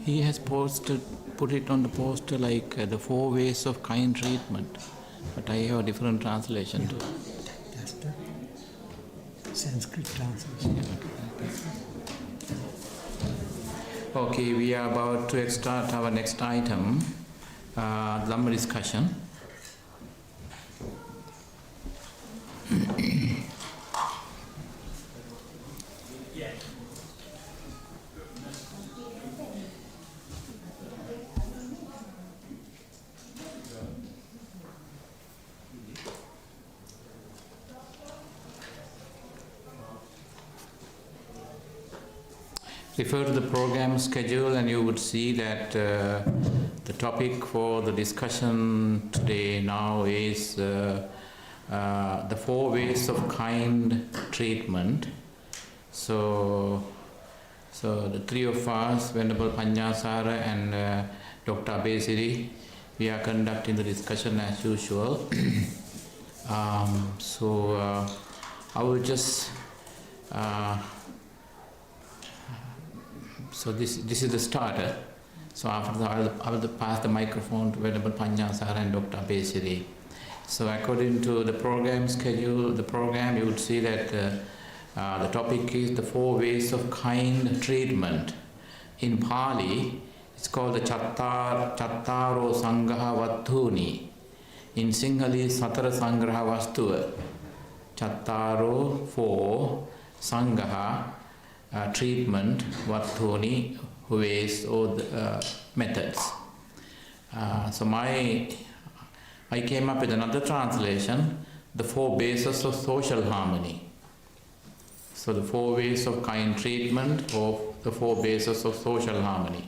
He has put it on the poster like the 4 ways of kind treatment, but I have a different translation too. That's the Sanskrit translation. Okay, we are about to start our next item, Dhamma discussion. Refer to the program schedule and you would see that the topic for the discussion today now is the 4 ways of kind treatment. So the 3 of us, Venerable Panyasara and Dr. Abesiri, we are conducting the discussion as usual. I will just so this is the starter. So after that I will pass the microphone to Venerable Panyasara and Dr. Abesiri. So according to the program schedule, the program, you would see that the topic is the 4 ways of kind treatment. In Pali, it's called the Chattaro Sangha Vattuni. In Sinhala is Satara Sangraha Vastuva. Chattaro 4 Sangha treatment, Vattuni, ways or methods. So I came up with another translation, the 4 bases of social harmony. So the 4 ways of kind treatment or the 4 bases of social harmony.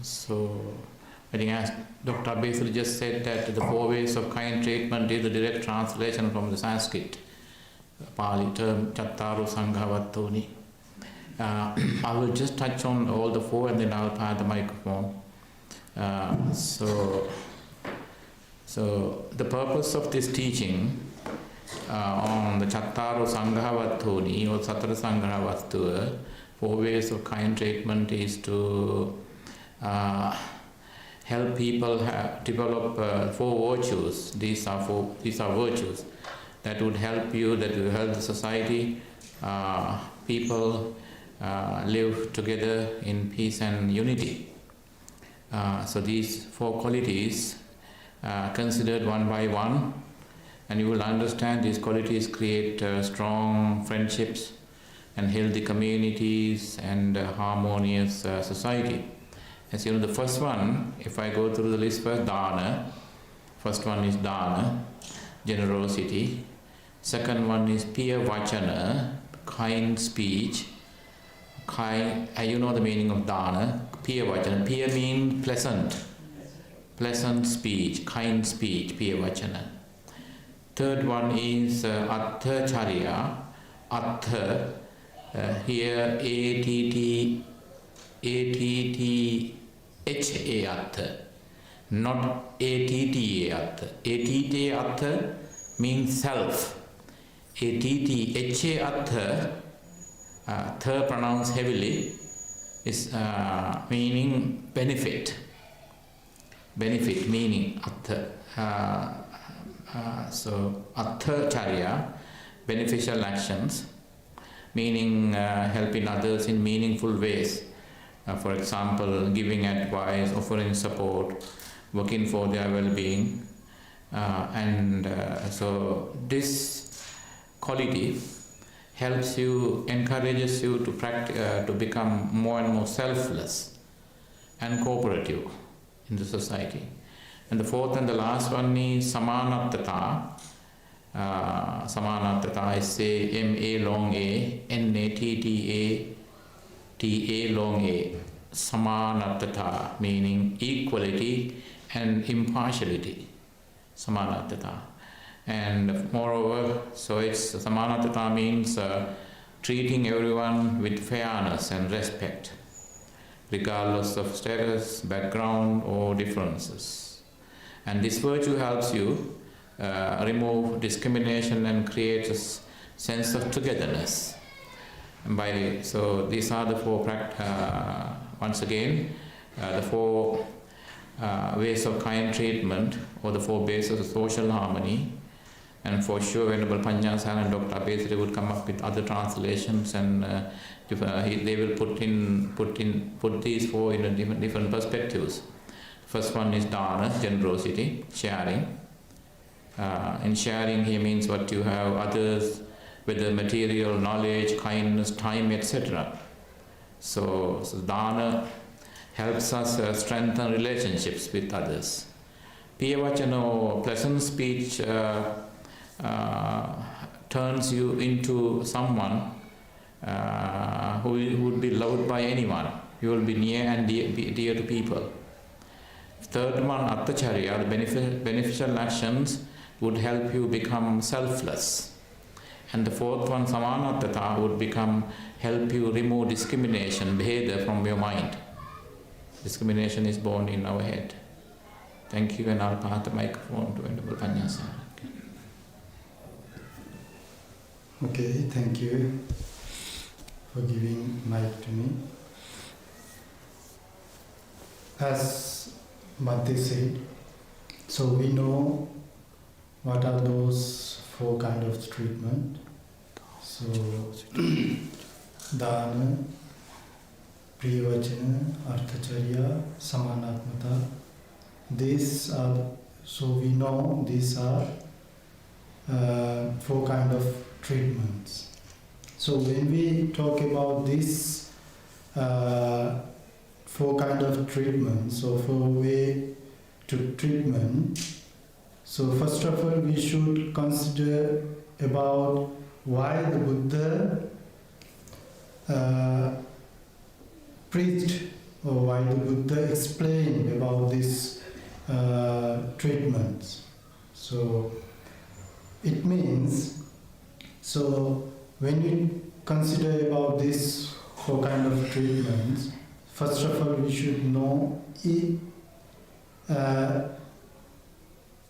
So I think as Dr. Abesiri just said that the 4 ways of kind treatment is the direct translation from the Sanskrit Pali term Chattaro Sangha Vattuni. I will just touch on all the 4 and then I will pass the microphone. So the purpose of this teaching on the Chattaro Sangha Vattuni or Satara Sangha Vastuva, 4 ways of kind treatment, is to help people develop 4 virtues. These are virtues that would help you, that will help the society, people live together in peace and unity. So these 4 qualities considered one by one, and you will understand these qualities create strong friendships and healthy communities and harmonious society. As you know, the first one, if I go through the list first, dana. First one is dana, generosity. Second one is piya vachana, kind speech. You know the meaning of dana. Piya vachana. Piya means pleasant speech, kind speech, piya vachana. Third one is attha charya. Attha, here A-T-T-H-A attha, not A-T-T-A attha. A-T-T-A attha means self. A-T-T-H-A attha, tha pronounced heavily, is meaning benefit. Benefit meaning attha. So attha charya, beneficial actions, meaning helping others in meaningful ways. For example, giving advice, offering support, working for their well-being. So this quality helps you, encourages you to practice, to become more and more selfless and cooperative in the society. And the 4th and the last one is samanattata. Samanattata is M-A long A, N-A-T-T-A-T-A long A. Samanattata meaning equality and impartiality. Samanattata. And moreover, so it's samanattata means treating everyone with fairness and respect, regardless of status, background or differences. And this virtue helps you remove discrimination and create a sense of togetherness. So these are the four, once again, the four ways of kind treatment, or the four bases of social harmony. And for sure, Venerable Panyasara and Dr. Abesari would come up with other translations, and they will put these four in different perspectives. First one is dana, generosity, sharing. In sharing, he means what you have others, whether material, knowledge, kindness, time, etc. So dana helps us strengthen relationships with others. Piyavachana, pleasant speech, turns you into someone who would be loved by anyone. You will be near and dear to people. Third one, attacharya, the beneficial actions would help you become selfless. And the fourth one, samanatata, would help you remove discrimination, bheda, from your mind. Discrimination is born in our head. Thank you, and I'll pass the microphone to Venerable Panyasara. Okay, thank you for giving mic to me. As Bhante said, so we know what are those four kinds of treatment. So, dana, priyavachana, arthacharya, samanatmata. These are, so we know these are four kinds of treatments. So when we talk about this four kinds of treatments, so four way to treatment, so first of all we should consider about why the Buddha preached, or why the Buddha explained about these treatments. So it means, so when you consider about this four kind of treatments, first of all we should know,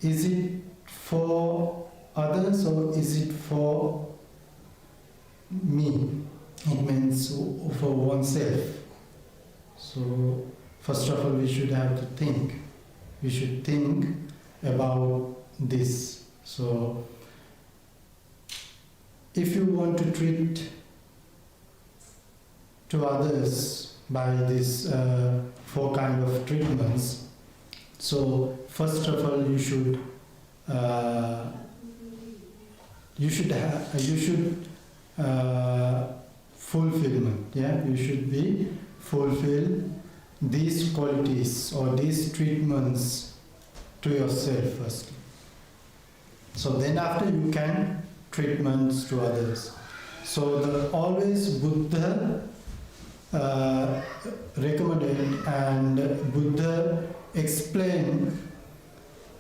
is it for others or is it for me? It means for oneself. So first of all we should have to think. We should think about this. So if you want to treat to others by these four kind of treatments, so first of all you should fulfillment. Yeah, you should be fulfill these qualities or these treatments to yourself first. So then after you can treatments to others. So always Buddha recommended and Buddha explained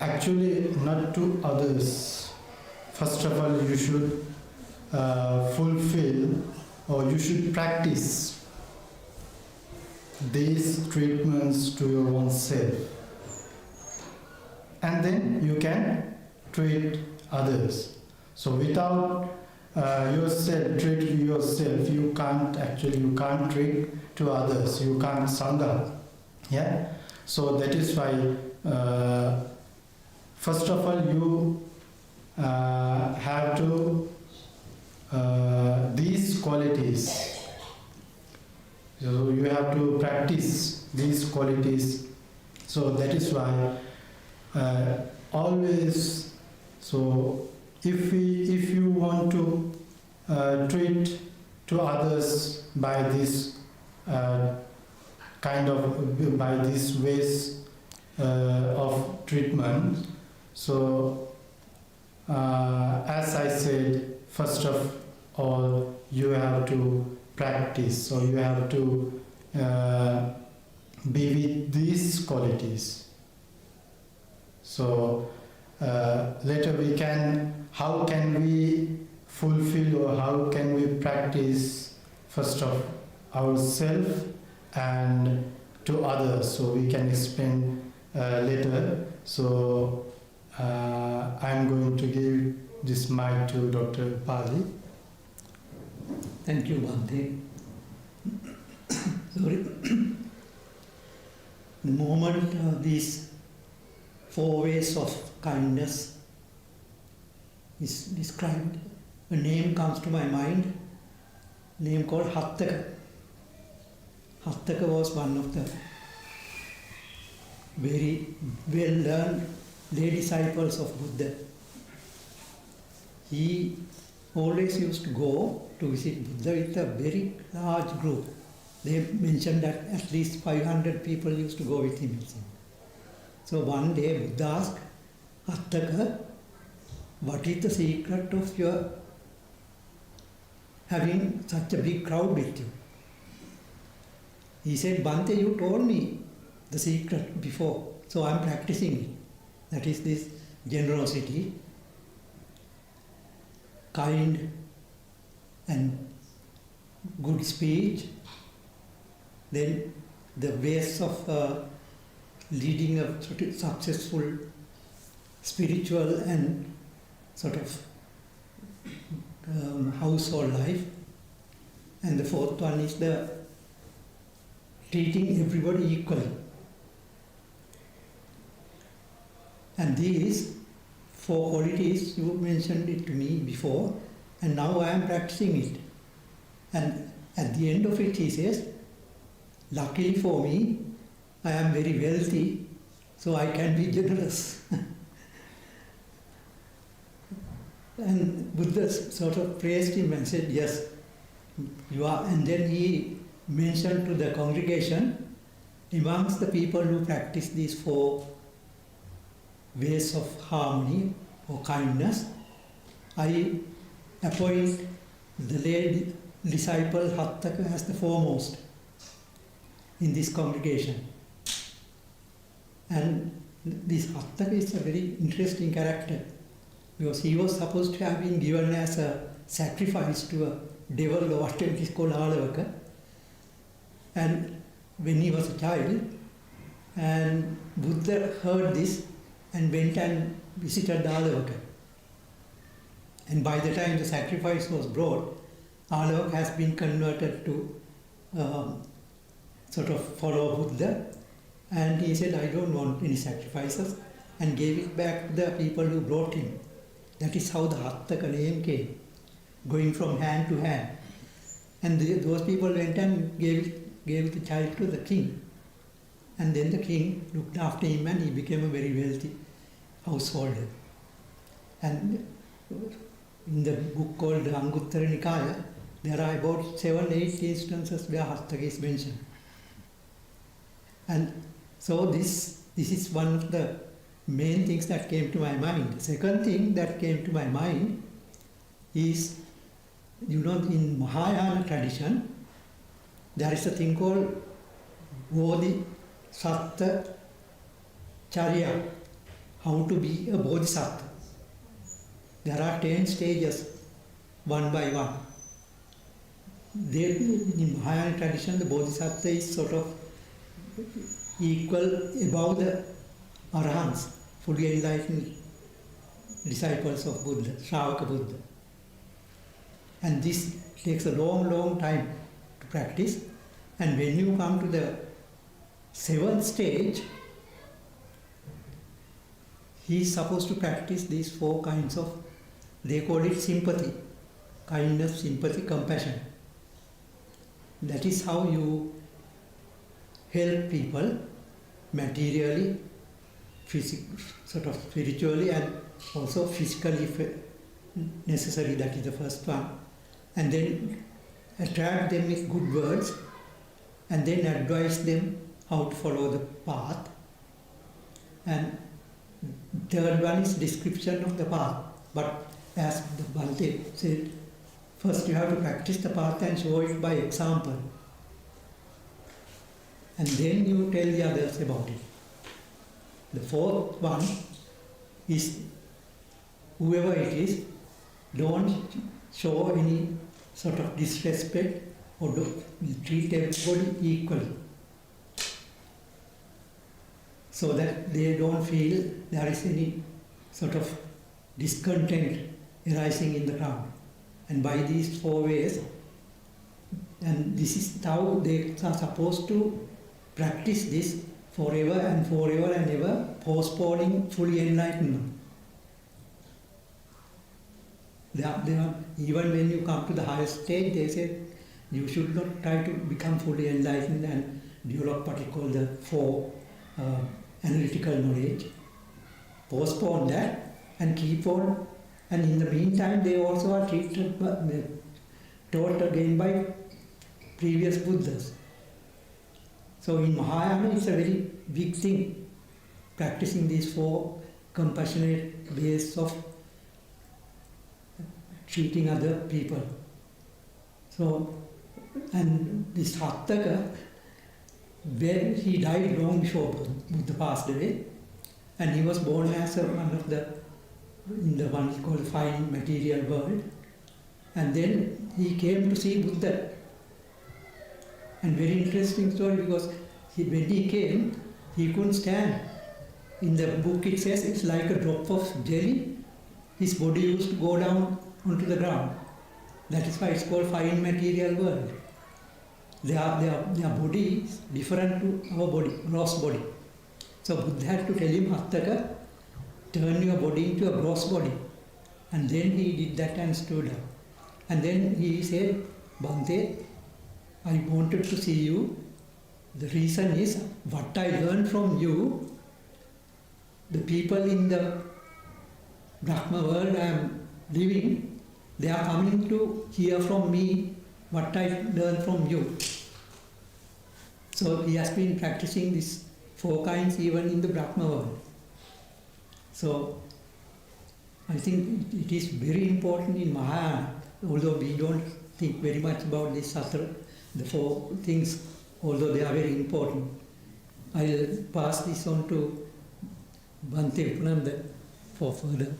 actually not to others. First of all you should fulfill or you should practice these treatments to your own self, and then you can treat others. So without yourself, treat yourself, you can't treat to others, you can't Sangha. Yeah? So that is why first of all you have to these qualities. So you have to practice these qualities. So that is why always, so if you want to treat to others by this by these ways of treatment, so as I said, first of all you have to practice, so you have to be with these qualities. So later how can we fulfill or how can we practice first of ourselves and to others, so we can explain later. So I'm going to give this mic to Dr. Pali. Thank you, Bhante. Sorry. The moment these 4 ways of kindness is described, a name comes to my mind, a name called Hattaka. Hattaka was one of the very well-learned lay disciples of Buddha. He always used to go to visit Buddha with a very large group. They mentioned that at least 500 people used to go with him. So one day Buddha asked, Attaka, what is the secret of your having such a big crowd with you? He said, Bhante, you told me the secret before, so I'm practicing it. That is this generosity, kind and good speech, then the ways of leading a sort of successful spiritual and sort of household life. And the fourth one is the treating everybody equally. And these 4 qualities, you mentioned it to me before, and now I am practicing it. And at the end of it, he says, luckily for me, I am very wealthy, so I can be generous. And Buddha sort of praised him and said, yes, you are. And then he mentioned to the congregation, amongst the people who practice these 4 ways of harmony or kindness, I appoint the lay disciple Hattaka as the foremost in this congregation. And this Hattaka is a very interesting character, because he was supposed to have been given as a sacrifice to a devil or whatever it is called, Alavaka. And when he was a child, and Buddha heard this and went and visited Alavaka. And by the time the sacrifice was brought, Alavaka has been converted to sort of follow Buddha. And he said, I don't want any sacrifices, and gave it back to the people who brought him. That is how the Hattaka name came, going from hand to hand. And those people went and gave the child to the king. And then the king looked after him and he became a very wealthy householder. And in the book called Anguttara Nikaya, there are about 7-8 instances where Hattaka is mentioned. And so this is one of the main things that came to my mind. The second thing that came to my mind is, in Mahayana tradition, there is a thing called Bodhisattva Charya, how to be a Bodhisattva. There are 10 stages, one by one. In Mahayana tradition, the Bodhisattva is sort of equal above the Arahants, fully enlightened disciples of Buddha, Shravaka Buddha. And this takes a long, long time to practice. And when you come to the 7th stage, he is supposed to practice these 4 kinds of, they call it sympathy, kindness, sympathy, compassion. That is how you help people materially, sort of spiritually, and also physically if necessary. That is the first one. And then attract them with good words, and then advise them how to follow the path. And third one is description of the path. But as the Bhante said, first you have to practice the path and show it by example. And then you tell the others about it. The fourth one is, whoever it is, don't show any sort of disrespect or treat everybody equally, so that they don't feel there is any sort of discontent arising in the crowd. And by these 4 ways, And this is how they are supposed to practice this forever and ever, postponing fully enlightenment. Even when you come to the highest stage, they say you should not try to become fully enlightened and develop what you call the four analytical knowledge. Postpone that and keep on. And in the meantime, they also are taught again by previous Buddhas. So in Mahayana, it's a very big thing, practicing these four compassionate ways of treating other people. So, and this Hattaka, when he died long before Buddha passed away, and he was born as one of the, in the one called fine material world, and then he came to see Buddha. And very interesting story, because when he came, he couldn't stand. In the book it says it's like a drop of jelly. His body used to go down onto the ground. That is why it's called fine material world. Their body is different to our body, gross body. So Buddha had to tell him, Hattaka, turn your body into a gross body. And then he did that and stood up. And then he said, Bhante, I wanted to see you. The reason is, what I learned from you, the people in the Brahma world I am living, they are coming to hear from me what I learned from you. So he has been practicing these four kinds even in the Brahma world. So I think it is very important in Mahayana, although we don't think very much about this Satra, the four things, although they are very important. I'll pass this on to Bhante Upananda for further.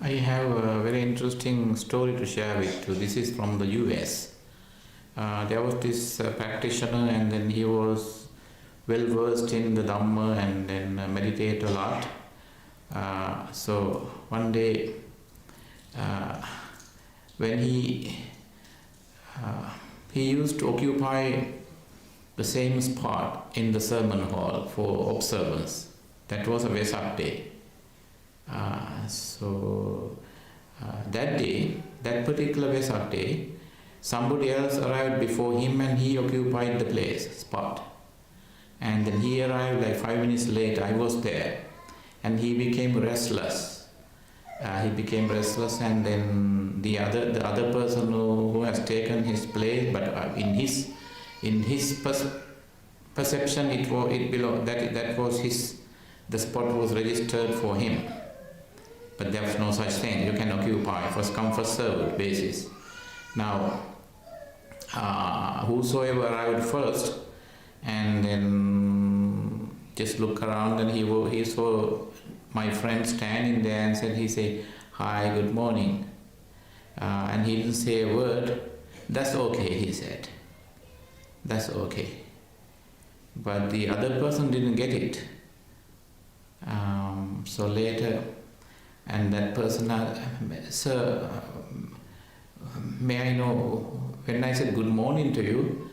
I have a very interesting story to share with you. This is from the US. There was this practitioner, and then he was well versed in the Dhamma and then meditate a lot. So one day, when he used to occupy the same spot in the sermon hall for observance. That was a Vesak day. That day, that particular Vesak day, somebody else arrived before him and he occupied the spot. And then he arrived like 5 minutes late. I was there, and he became restless. And then the other person who has taken his place, but in his perception, that was the spot was registered for him. But there was no such thing. You can occupy first come first served basis. Now, whosoever arrived first, and then just look around, and he saw my friend standing there, and he said, "Hi, good morning," and he didn't say a word. "That's okay," he said. "That's okay." But the other person didn't get it. So later, and that person, "Sir, may I know, when I said good morning to you,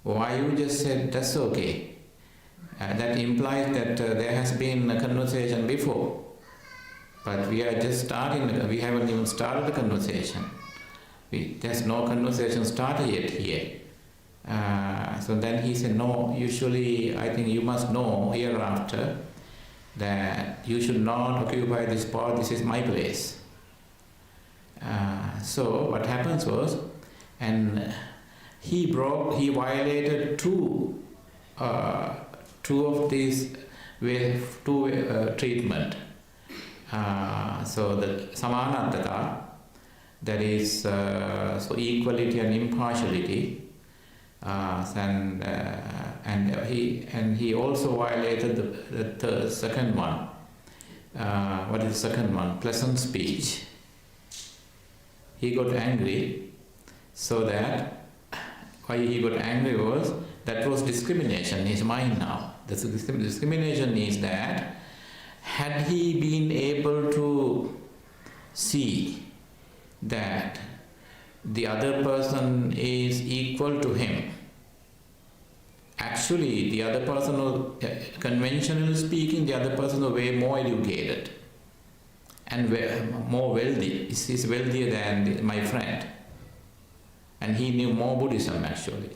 why you just said that's okay?" That implies that there has been a conversation before, but we are just starting. We haven't even started the conversation. There's no conversation started yet here. So then he said, "No, usually I think you must know hereafter that you should not occupy this spot. This is my place." So what happens was, and he violated two of these treatment. So the samanataka, that is so equality and impartiality, and he also violated the second one. What is the second one? Pleasant speech. He got angry, so that why he got angry was that was discrimination in his mind now. The discrimination is that had he been able to see that the other person is equal to him. Actually, the other person, conventionally speaking, the other person is way more educated and more wealthy. He's wealthier than my friend. And he knew more Buddhism actually.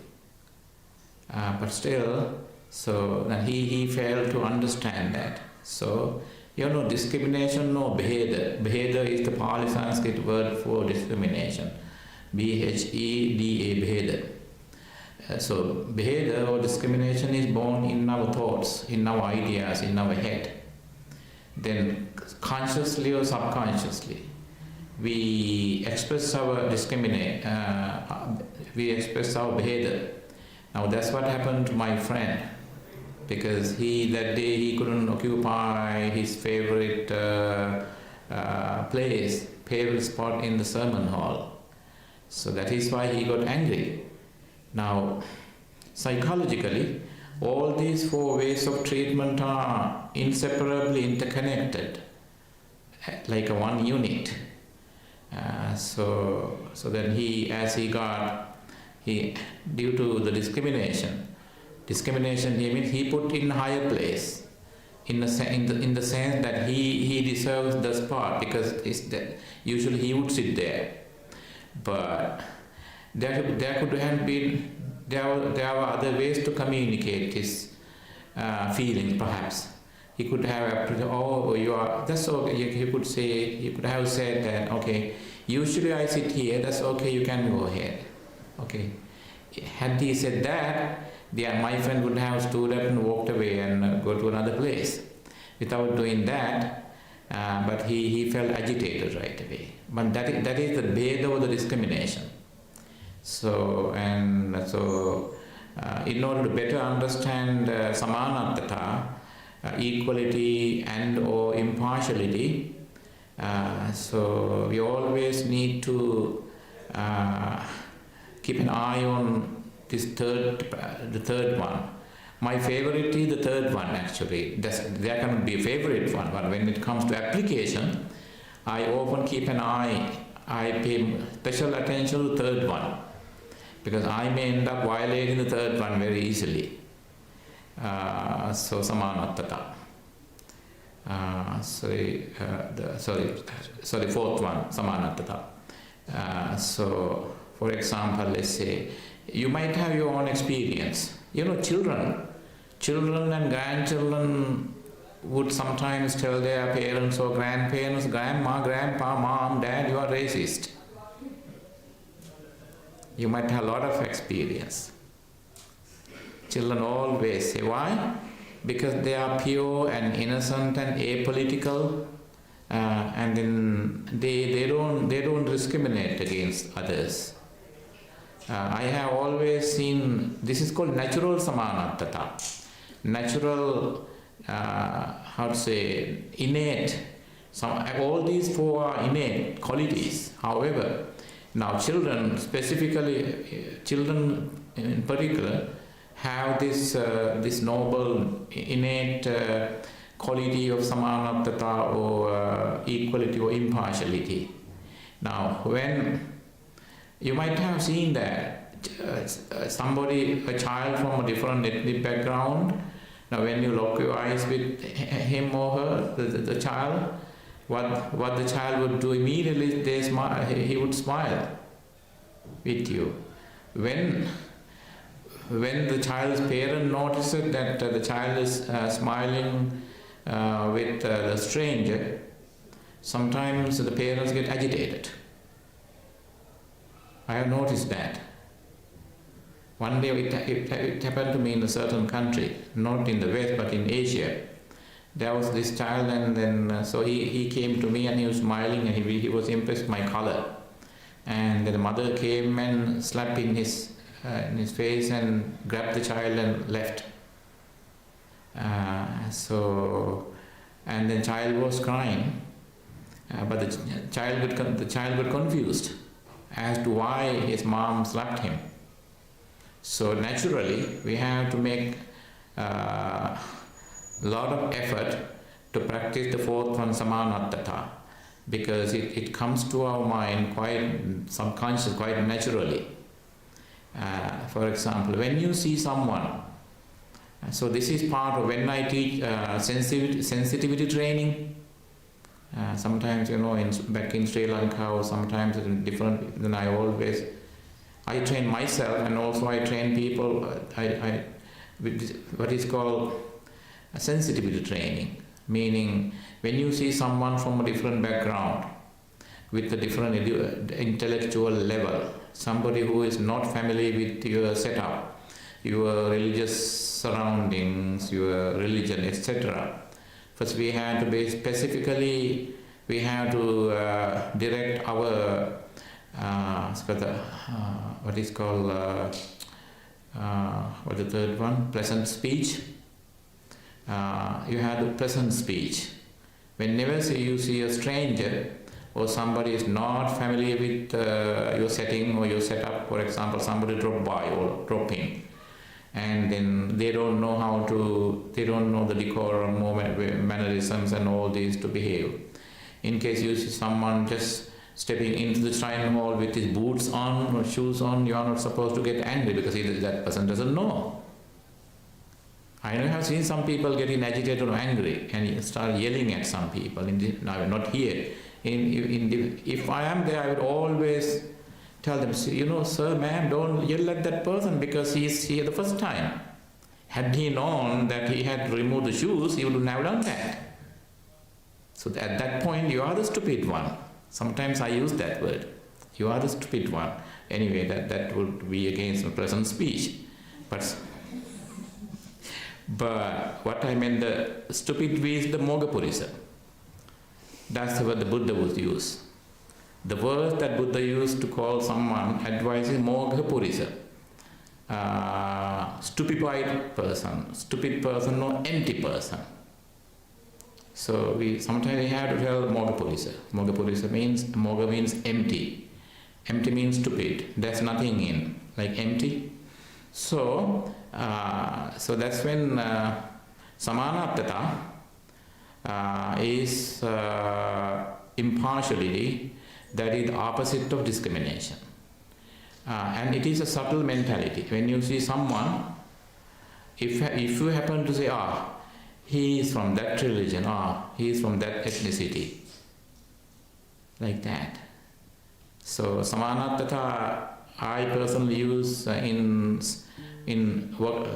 But still, so then he failed to understand that. So, discrimination, no bheda. Bheda is the Pali Sanskrit word for discrimination. B-H-E-D-A, bheda. So, bheda or discrimination is born in our thoughts, in our ideas, in our head. Then, consciously or subconsciously, we express our we express our bheda. Now, that's what happened to my friend. Because that day he couldn't occupy his favorite favorite spot in the sermon hall. So that is why he got angry. Now, psychologically, all these 4 ways of treatment are inseparably interconnected, like a one unit. So then due to the discrimination he means he put in higher place, in the sense that he deserves the spot, because usually he would sit there. But there were other ways to communicate his feelings. Perhaps he could have that's okay. He could have said that, okay, usually I sit here, that's okay, you can go ahead. Okay. Had he said that, my friend would have stood up and walked away and go to another place. Without doing that, but he felt agitated right away. But that is the bheda or the discrimination. So in order to better understand samanatata, equality and or impartiality, so we always need to keep an eye on the third one. My favorite is the third one actually. There can be a favorite one, but when it comes to application, I often keep an eye, I pay special attention to the third one, because I may end up violating the third one very easily. So samanattata. Fourth one, samanattata. So, for example, let's say, you might have your own experience. Children and grandchildren would sometimes tell their parents or grandparents, grandma, grandpa, mom, dad, you are racist. You might have a lot of experience. Children always say, why? Because they are pure and innocent and apolitical, and then they don't discriminate against others. I have always seen, this is called natural samanattata. Natural, innate. All these 4 are innate qualities. However, now children in particular, have this noble, innate quality of samanattata or equality or impartiality. Now, when you might have seen that a child from a different ethnic background, now when you lock your eyes with him or her, the child, what the child would do immediately, he would smile with you. When the child's parent notices that the child is smiling with the stranger, sometimes the parents get agitated. I have noticed that. One day it happened to me in a certain country, not in the West but in Asia. There was this child, and then so he came to me and he was smiling, and he was impressed with my color. And then the mother came and slapped in his face and grabbed the child and left. And the child was crying, but the child got confused as to why his mom slapped him. So naturally, we have to make a lot of effort to practice the 4th one, samanattata. because it comes to our mind quite subconscious, quite naturally. For example, when you see someone, so this is part of when I teach sensitivity training. Sometimes, back in Sri Lanka or sometimes in different, then I train myself and also I train people with what is called a sensitivity training. Meaning, when you see someone from a different background, with a different intellectual level, somebody who is not familiar with your setup, your religious surroundings, your religion, etc. First we have to direct our what is called what is the third one? Pleasant speech. You have the pleasant speech. Whenever you see a stranger or somebody is not familiar with your setting or your setup, for example, somebody drop by or drop in, and then they don't know the decorum or mannerisms and all these to behave. In case you see someone just stepping into the shrine hall with his boots on or shoes on, you are not supposed to get angry because that person doesn't know. I have seen some people getting agitated or angry and start yelling at some people. Not here. If I am there, I would always tell them, sir, ma'am, don't yell at that person because he is here the first time. Had he known that he had removed the shoes, he wouldn't have done that. So at that point, you are the stupid one. Sometimes I use that word. You are the stupid one. Anyway, that would be against the present speech. But what I meant, the stupid way is the Moggallana. That's the word the Buddha would use. The word that Buddha used to call someone, advice is Moggallana. Stupefied person, stupid person or empty person. So sometimes we have to tell Moggallana. Mogga means empty. Empty means stupid. There's nothing in, like empty. So that's when Samanaptata is impartiality, that is the opposite of discrimination. And it is a subtle mentality. When you see someone, if you happen to say, he is from that religion, he is from that ethnicity, like that. So Samanaptata I personally use in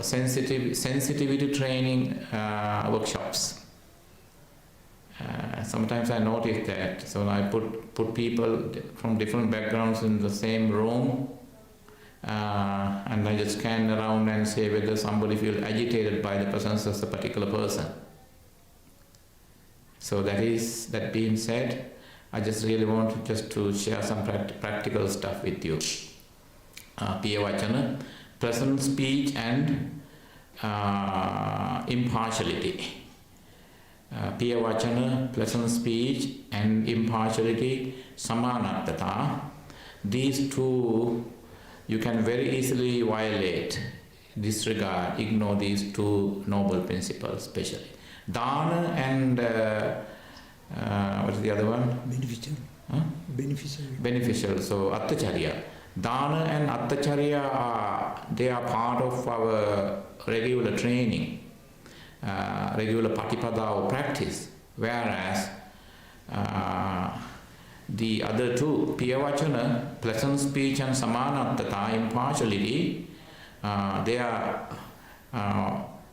sensitivity training workshops. Sometimes I notice that, so I put people from different backgrounds in the same room, and I just scan around and say whether somebody feels agitated by the presence of a particular person. So that being said, I just really want to share some practical stuff with you. Piyavachana, pleasant speech and impartiality. Piyavachana, pleasant speech and impartiality, samanaptata. These two you can very easily violate, disregard, ignore these two noble principles especially. Dana and what is the other one? Beneficial. Huh? Beneficial. So attacharya. Dana and attacharya they are part of our regular training, regular patipada or practice, whereas the other two, piyavachana, pleasant speech, and samanaptata, impartiality, they are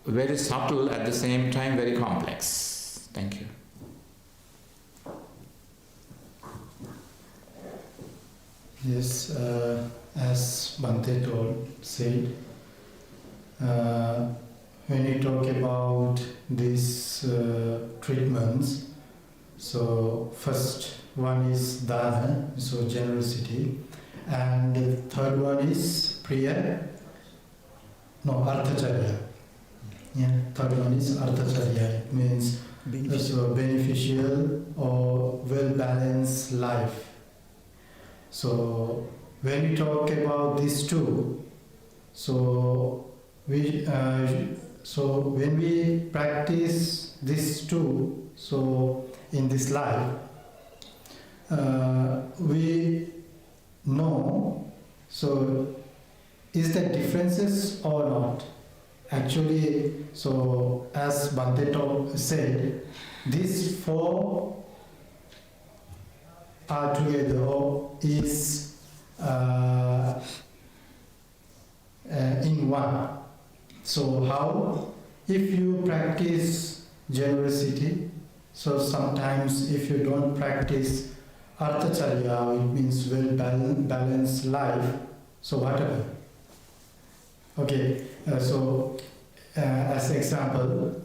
very subtle, at the same time very complex. Thank you. Yes, as Bhante said, when you talk about these treatments, so first one is dana, so generosity, and the third one is arthacharya. Yeah, third one is arthacharya. It means beneficial or well-balanced life. So when we talk about these two, so when we practice these two, so in this life, we know, so is there differences or not? Actually, so as Bhante said, these four are together or is in one. So how? If you practice generosity, so sometimes if you don't practice arthacharya, it means well-balanced life, so whatever. Okay, so as example,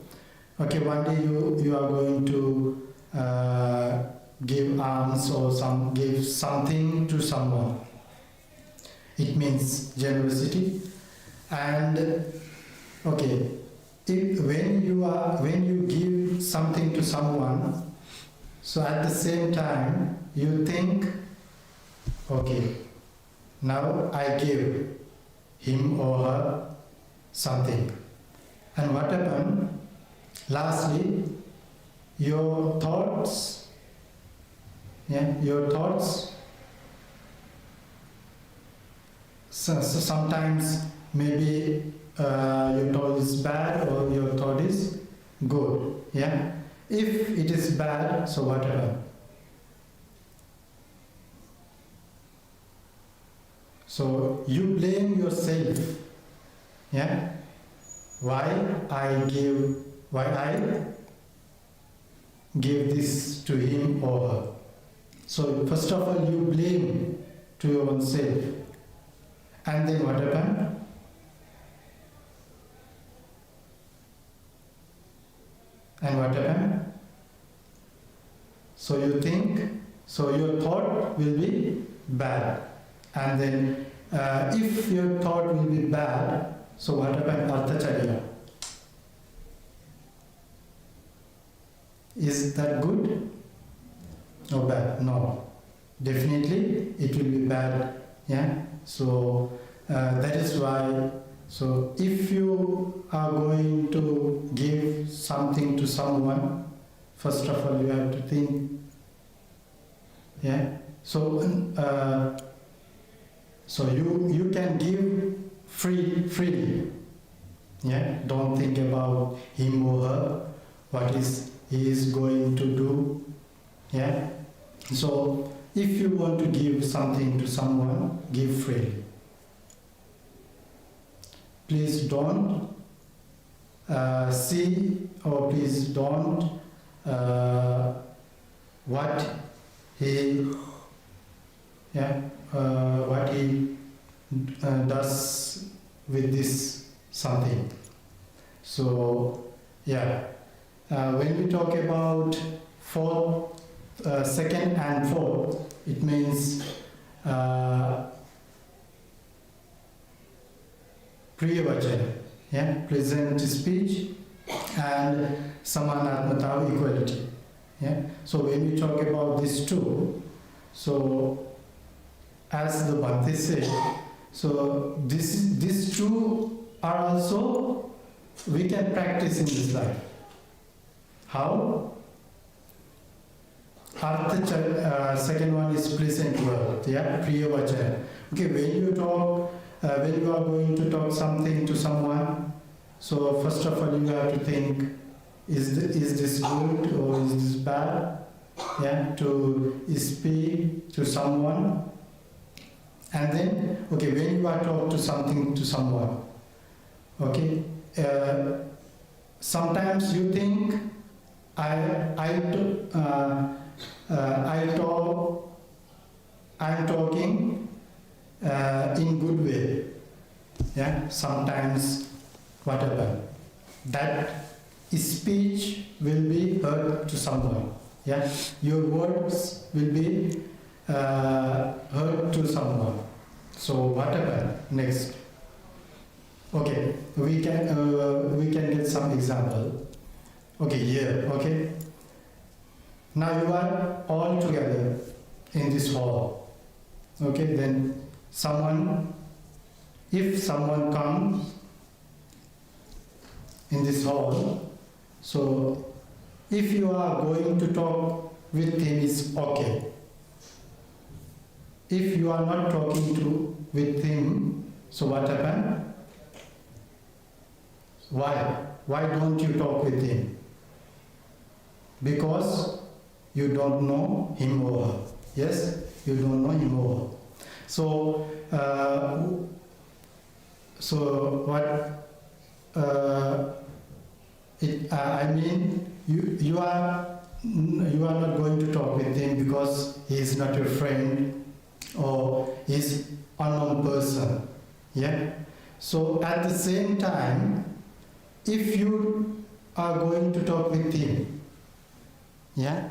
okay, one day you are going to give alms or give something to someone. It means generosity. And okay, when you give something to someone, so at the same time you think, okay, now I give him or her something. And what happened? Lastly, your thoughts, so sometimes maybe your thought is bad or your thought is good. Yeah. If it is bad, so whatever. So you blame yourself. Yeah. Why I give this to him or her. So first of all you blame to your own self. And then what happened? And what happened? So you think, so your thought will be bad. And then if your thought will be bad, so what happened? Arthacharya. Is that good or bad? No. Definitely it will be bad. Yeah. So that is why, so if you are going to give something to someone, first of all you have to think. Yeah. So so you can give freely. Yeah. Don't think about him or her, what is he is going to do. Yeah. So if you want to give something to someone, give freely. Please don't see or please don't what he does with this something. So yeah, when we talk about fourth, second and fourth, it means priyavachana, yeah, present speech, and samanatmata, equality. Yeah. So when we talk about these two, so as the Bhante said, so these two are also we can practice in this life. How? Second one is pleasant word, yeah, priyavachana. Okay, when you talk, when you are going to talk something to someone, so first of all you have to think, is this good or is this bad? Yeah, to speak to someone. And then, okay, when you are talking to something to someone, okay, sometimes you think, I'm talking in good way. Yeah, sometimes whatever. That speech will be heard to someone. Yeah, your words will be heard to someone. So whatever. Next. Okay, we can get some example. Okay, here. Okay. Now you are all together in this hall. Okay, then if someone comes in this hall, so if you are going to talk with him is okay. if you are not talking with him, so what happened? Why? Why don't you talk with him? Because you don't know him or her. Yes? You don't know him or her. So, you are not going to talk with him because he is not your friend or he is unknown person. Yeah? So at the same time, if you are going to talk with him, yeah,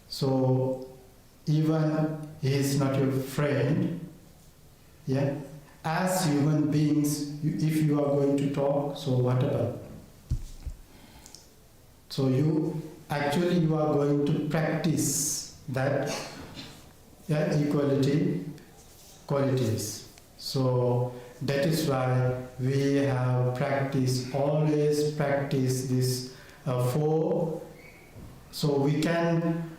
so even he is not your friend, yeah, as human beings, if you are going to talk, so what about? So you are going to practice that, yeah, equality qualities. So that is why we have always practice this four. So we can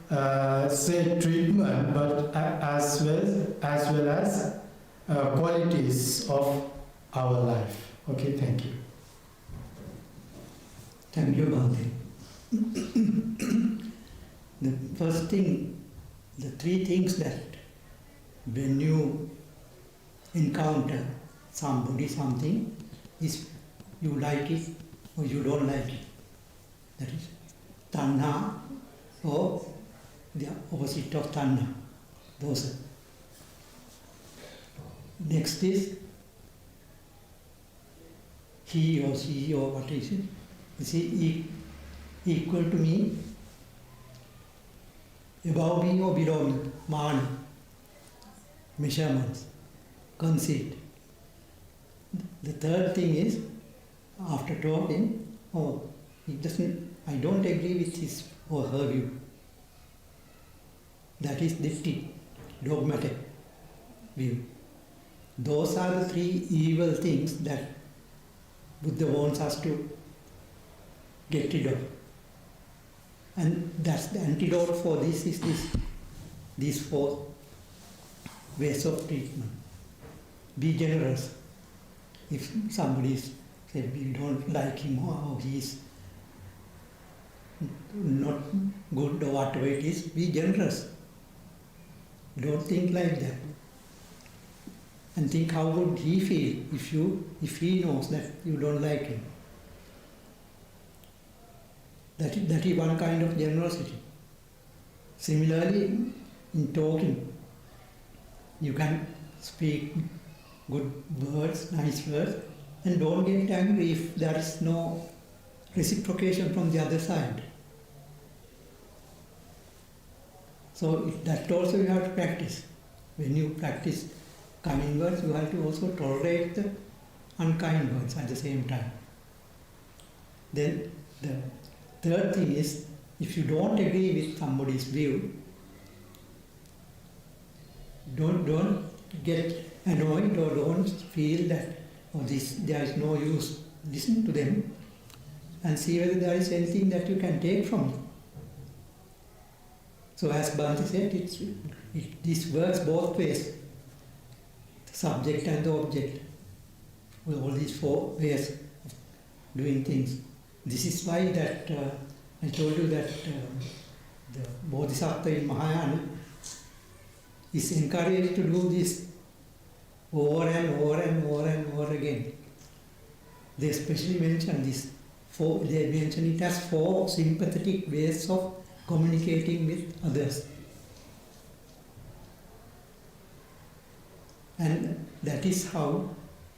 say treatment, but as well as qualities of our life. Okay, thank you. Thank you, Bhante. The first thing, the three things that when you encounter somebody, something, is you like it or you don't like it. That is tanha or the opposite of tanha. Those. Next is he or she or what is it? Is he equal to me, above me or below me? Mana, measurements, conceit. The third thing is, after talking, I don't agree with his or her view. That is ditti, dogmatic view. Those are the three evil things that Buddha wants us to get rid of. And that's the antidote for this is these four ways of treatment. Be generous. If somebody said we don't like him or he's not good or whatever it is, be generous. Don't think like that. And think how would he feel if he knows that you don't like him. That is one kind of generosity. Similarly, in talking, you can speak good words, nice words, and don't get angry if there is no reciprocation from the other side. So that also you have to practice. When you practice kind words, you have to also tolerate the unkind words at the same time. Then the third thing is, if you don't agree with somebody's view, don't get annoyed or don't feel that there is no use. Listen to them and see whether there is anything that you can take from it. So as Bhante said, this works both ways, the subject and the object, with all these four ways of doing things. This is why that I told you that the Bodhisattva in Mahayana is encouraged to do this over and over and over and over again. They especially mention this. They mention it as four sympathetic ways of communicating with others. And that is how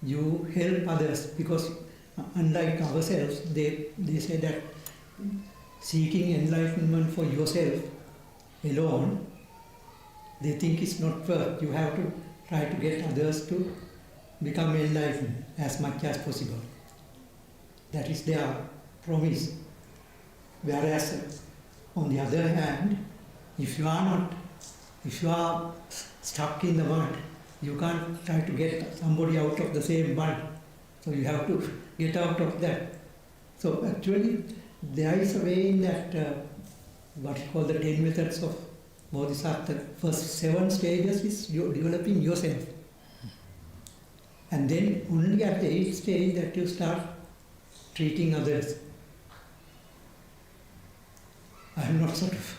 you help others, because unlike ourselves, they say that seeking enlightenment for yourself alone, they think it's not worth. You have to try to get others to become enlightened as much as possible. That is their promise. Whereas, on the other hand, if you are stuck in the mud, you can't try to get somebody out of the same mud. So you have to get out of that. So actually, there is a way in that what you call the 10 methods of Bodhisattva, first 7 stages is you developing yourself. And then only at the 8th stage that you start treating others. I'm not sort of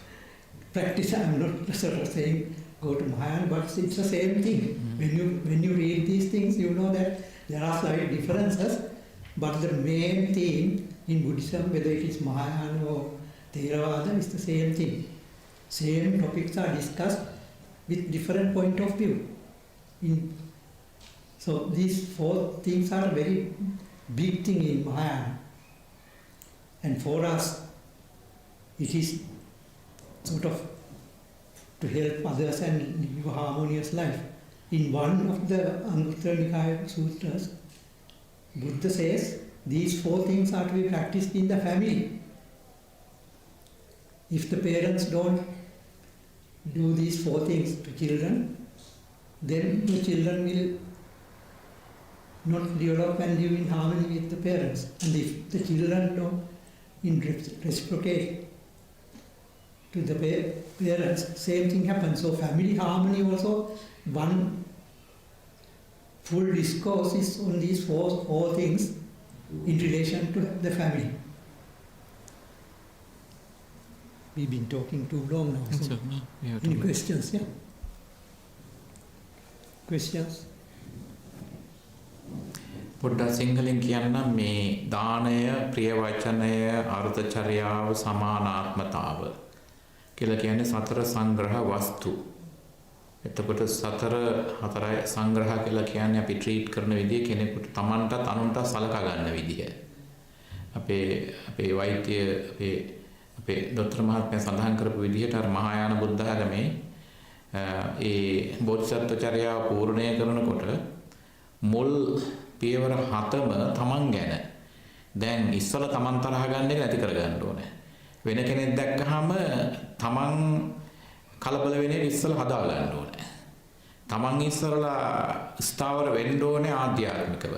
I'm not sort of saying go to Mahayana, but it's the same thing. When you read these things, you know that there are slight differences, but the main theme in Buddhism, whether it is Mahayana or Theravada, is the same thing. Same topics are discussed with different point of view. So these 4 things are a very big thing in Mahayana. And for us, it is sort of to help others and live a harmonious life. In one of the Anguttara Nikaya Sutras, Buddha says these 4 things are to be practiced in the family. If the parents don't do these 4 things to children, then the children will not develop and live in harmony with the parents. And if the children don't reciprocate to the parents, same thing happens. So family harmony also, one full discourse is on these four things in relation to the family. We've been talking too long now. So any questions? Yeah. Questions? පොඩ්ඩක් සිංහලෙන් කියන්න මේ දානය, ප්‍රිය වචනය, අර්ථ චර්යාව, සමානාත්මතාව කියලා කියන්නේ සතර සංග්‍රහ වස්තු. එතකොට හතරයි සංග්‍රහ කියලා කියන්නේ අපි ට්‍රීට් කරන විදිය කෙනෙකුට Tamanටත් අනුන්ටත් සලකා ගන්න විදිය. අපේ වෛද්‍ය අපේ ડોක්ටර් මහත්මයා සඳහන් කරපු විදිහට අර මහායාන බුද්ධ ආගමේ ඒ බෝධිසත්ව චර්යාව පූර්ණය කරනකොට මුල් පියවර 7ම තමන් ගැන. දැන් ඉස්සලා තමන් තරහ ගන්න එක නැති කරගන්න ඕනේ. වෙන කෙනෙක් දැක්කහම තමන් කලබල වෙන එක ඉස්සලා හදා ගන්න ඕනේ. තමන් ඉස්සරලා ස්ථාවර වෙන්න ඕනේ ආධ්‍යාත්මිකව.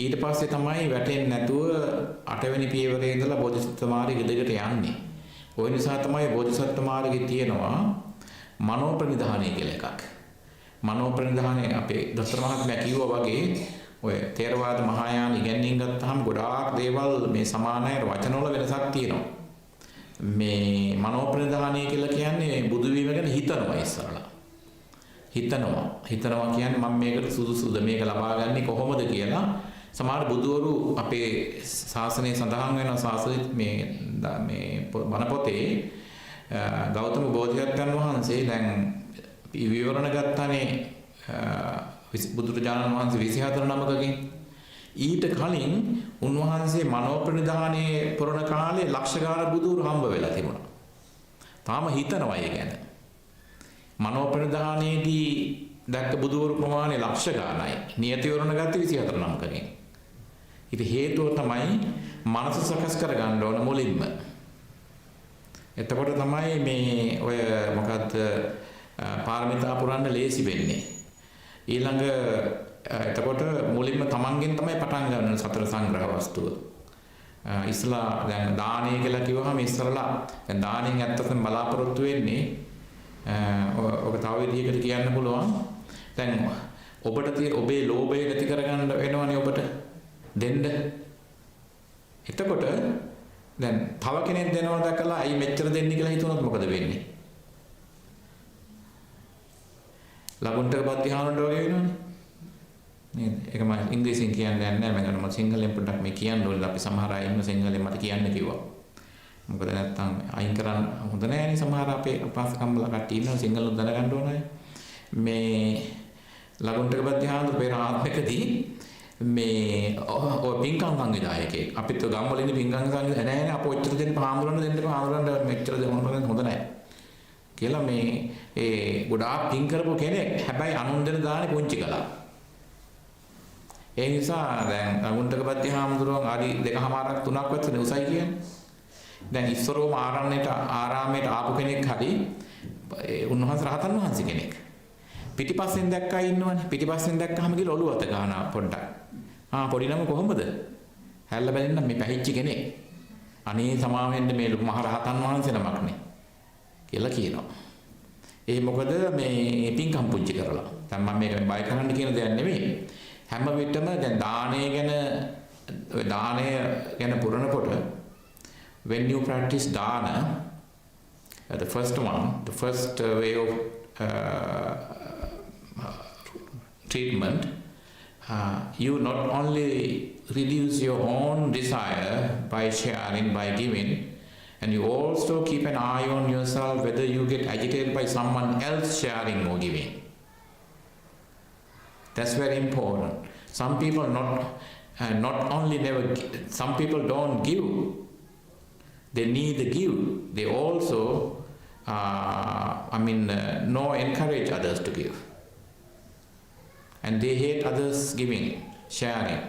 ඊට පස්සේ තමයි වැටෙන්නේ නැතුව 8 වෙනි පියවරේ ඉඳලා බෝධිසත්ව මාර්ගයේ දිගට යන්නේ. ওই නිසා තමයි බෝධිසත්ව මාර්ගයේ තියෙනවා මනෝ ප්‍රනිධානය කියලා එකක්. මනෝ ප්‍රනිධානය අපේ දොස්තර මහත්මයා කිව්වා වගේ ඔය තේරවාද මහායාන ඉගෙනීම් ගත්තාම ගොඩාක් දේවල් මේ සමානයි වචනවල වෙනසක් තියෙනවා. මේ මනෝ ප්‍රනිධානය කියලා කියන්නේ බුදු වීම ගැන හිතනවා ඉස්සරලා. හිතනවා කියන්නේ මම මේකට සුදුසුද මේක ලබා ගන්නේ කොහොමද කියලා සමහර බුදුවරු අපේ ශාසනයේ සඳහන් වෙනවා ශාසනයේ මේ බණ පොතේ ගෞතම බෝධිසත්වයන් වහන්සේ දැන් විවරණ ගත්තානේ බුදුරජාණන් වහන්සේ 24 නමකකින් ඊට කලින් උන්වහන්සේ මනෝ ප්‍රනිධානයේ පුරණ කාලේ ලක්ෂ ගාන බුදුරු හම්බ වෙලා තිබුණා. තාම හිතනවා ඒ ගැන. මනෝ ප්‍රනිධානයේදී දැක්ක බුදුවරු ප්‍රමාණය ලක්ෂ ගානයි. නියත විවරණ ගත්තේ 24 නමකකින්. ඊට හේතුව තමයි මනස සකස් කරගන්න ඕන මුලින්ම. එතකොට තමයි මේ ඔය මොකද්ද පාරමිතා පුරන්න ලේසි වෙන්නේ. ඊළඟ එතකොට මුලින්ම තමන්ගෙන් තමයි පටන් ගන්න සතර සංග්‍රහ වස්තුව. ඉස්ලා දැන් දානය කියලා කිව්වහම ඉස්සරලා දැන් දානෙන් ඇත්තටම බලාපොරොත්තු වෙන්නේ ඔක තව විදිහකට කියන්න පුළුවන්. දැන් ඔබට තියෙන ඔබේ ලෝභය නැති කරගන්න වෙනවනේ ඔබට දෙන්න. එතකොට දැන් තව කෙනෙක් දෙනවා දැකලා අයි මෙච්චර දෙන්න කියලා හිතුනොත් මොකද වෙන්නේ? ලබුන්ටක බද්ධිහානට වගේ වෙනවනේ. නේද? ඒක මම ඉංග්‍රීසියෙන් කියන්නේ නැහැ මම සිංහලෙන් පොඩ්ඩක් මේ කියන්න ඕනේ. අපි සමහර අය ඉන්න සිංහලෙන් මට කියන්න කිව්වා. මොකද නැත්තම් අයින් කරන්න හොඳ නැහැනේ සමහර අපේ උපාසකම්බල කට්ටිය ඉන්නවා සිංහලෙන් දැනගන්න ඕනේ. මේ ලබුන්ටක බද්ධිහානට පෙර ආත්මකදී මේ ඔය පින්කම් සංවිධායකේ අපිත් ගම්වල ඉන්න පින්කම් සංවිධායක නැහැ අපෝ ඔච්චර දෙන්න පාමුරන්න දෙන්න පාමුරන්න මෙච්චර දෙන්න හොඳ නැහැ කියලා මේ ඒ ගොඩාක් පින් කරපු කෙනෙක් හැබැයි අනුන් දෙන දානේ පුංචි කළා. ඒ නිසා දැන් අමුන්ටක බද්ධිහාමුදුරුවෝ ආදි 2මාරක් 3ක් වත්තේ උසයි කියන්නේ. දැන් ඉස්සරෝම ආරාමයට ආපු කෙනෙක් හරි උන්වහන්සේ රහතන් වහන්සේ කෙනෙක්. පිටිපස්සෙන් දැක්කා ඉන්නවනේ. පිටිපස්සෙන් දැක්කහම ගිහලා ඔළුව අත ගන්නවා පොඩ්ඩක්. පොඩි නම කොහොමද? හැල්ල බැලෙන්න මේ පැහිච්ච කෙනෙක්. අනේ සමාවෙන්න මේ මහ රහතන් වහන්සේ නමක්නේ කියලා කියනවා. ඒ මොකද මේ පින්කම් පුංචි කරලා. දැන් මම මේක බය කරන්න කියන දෙයක් නෙමෙයි. හැම විටම දැන් දානය ගැන පුරනකොට when you practice dana, the first way of treatment, you not only reduce your own desire by sharing, by giving, and you also keep an eye on yourself whether you get agitated by someone else sharing or giving. That's very important. Some people some people don't give. They need to give. They also, encourage others to give. And they hate others giving, sharing.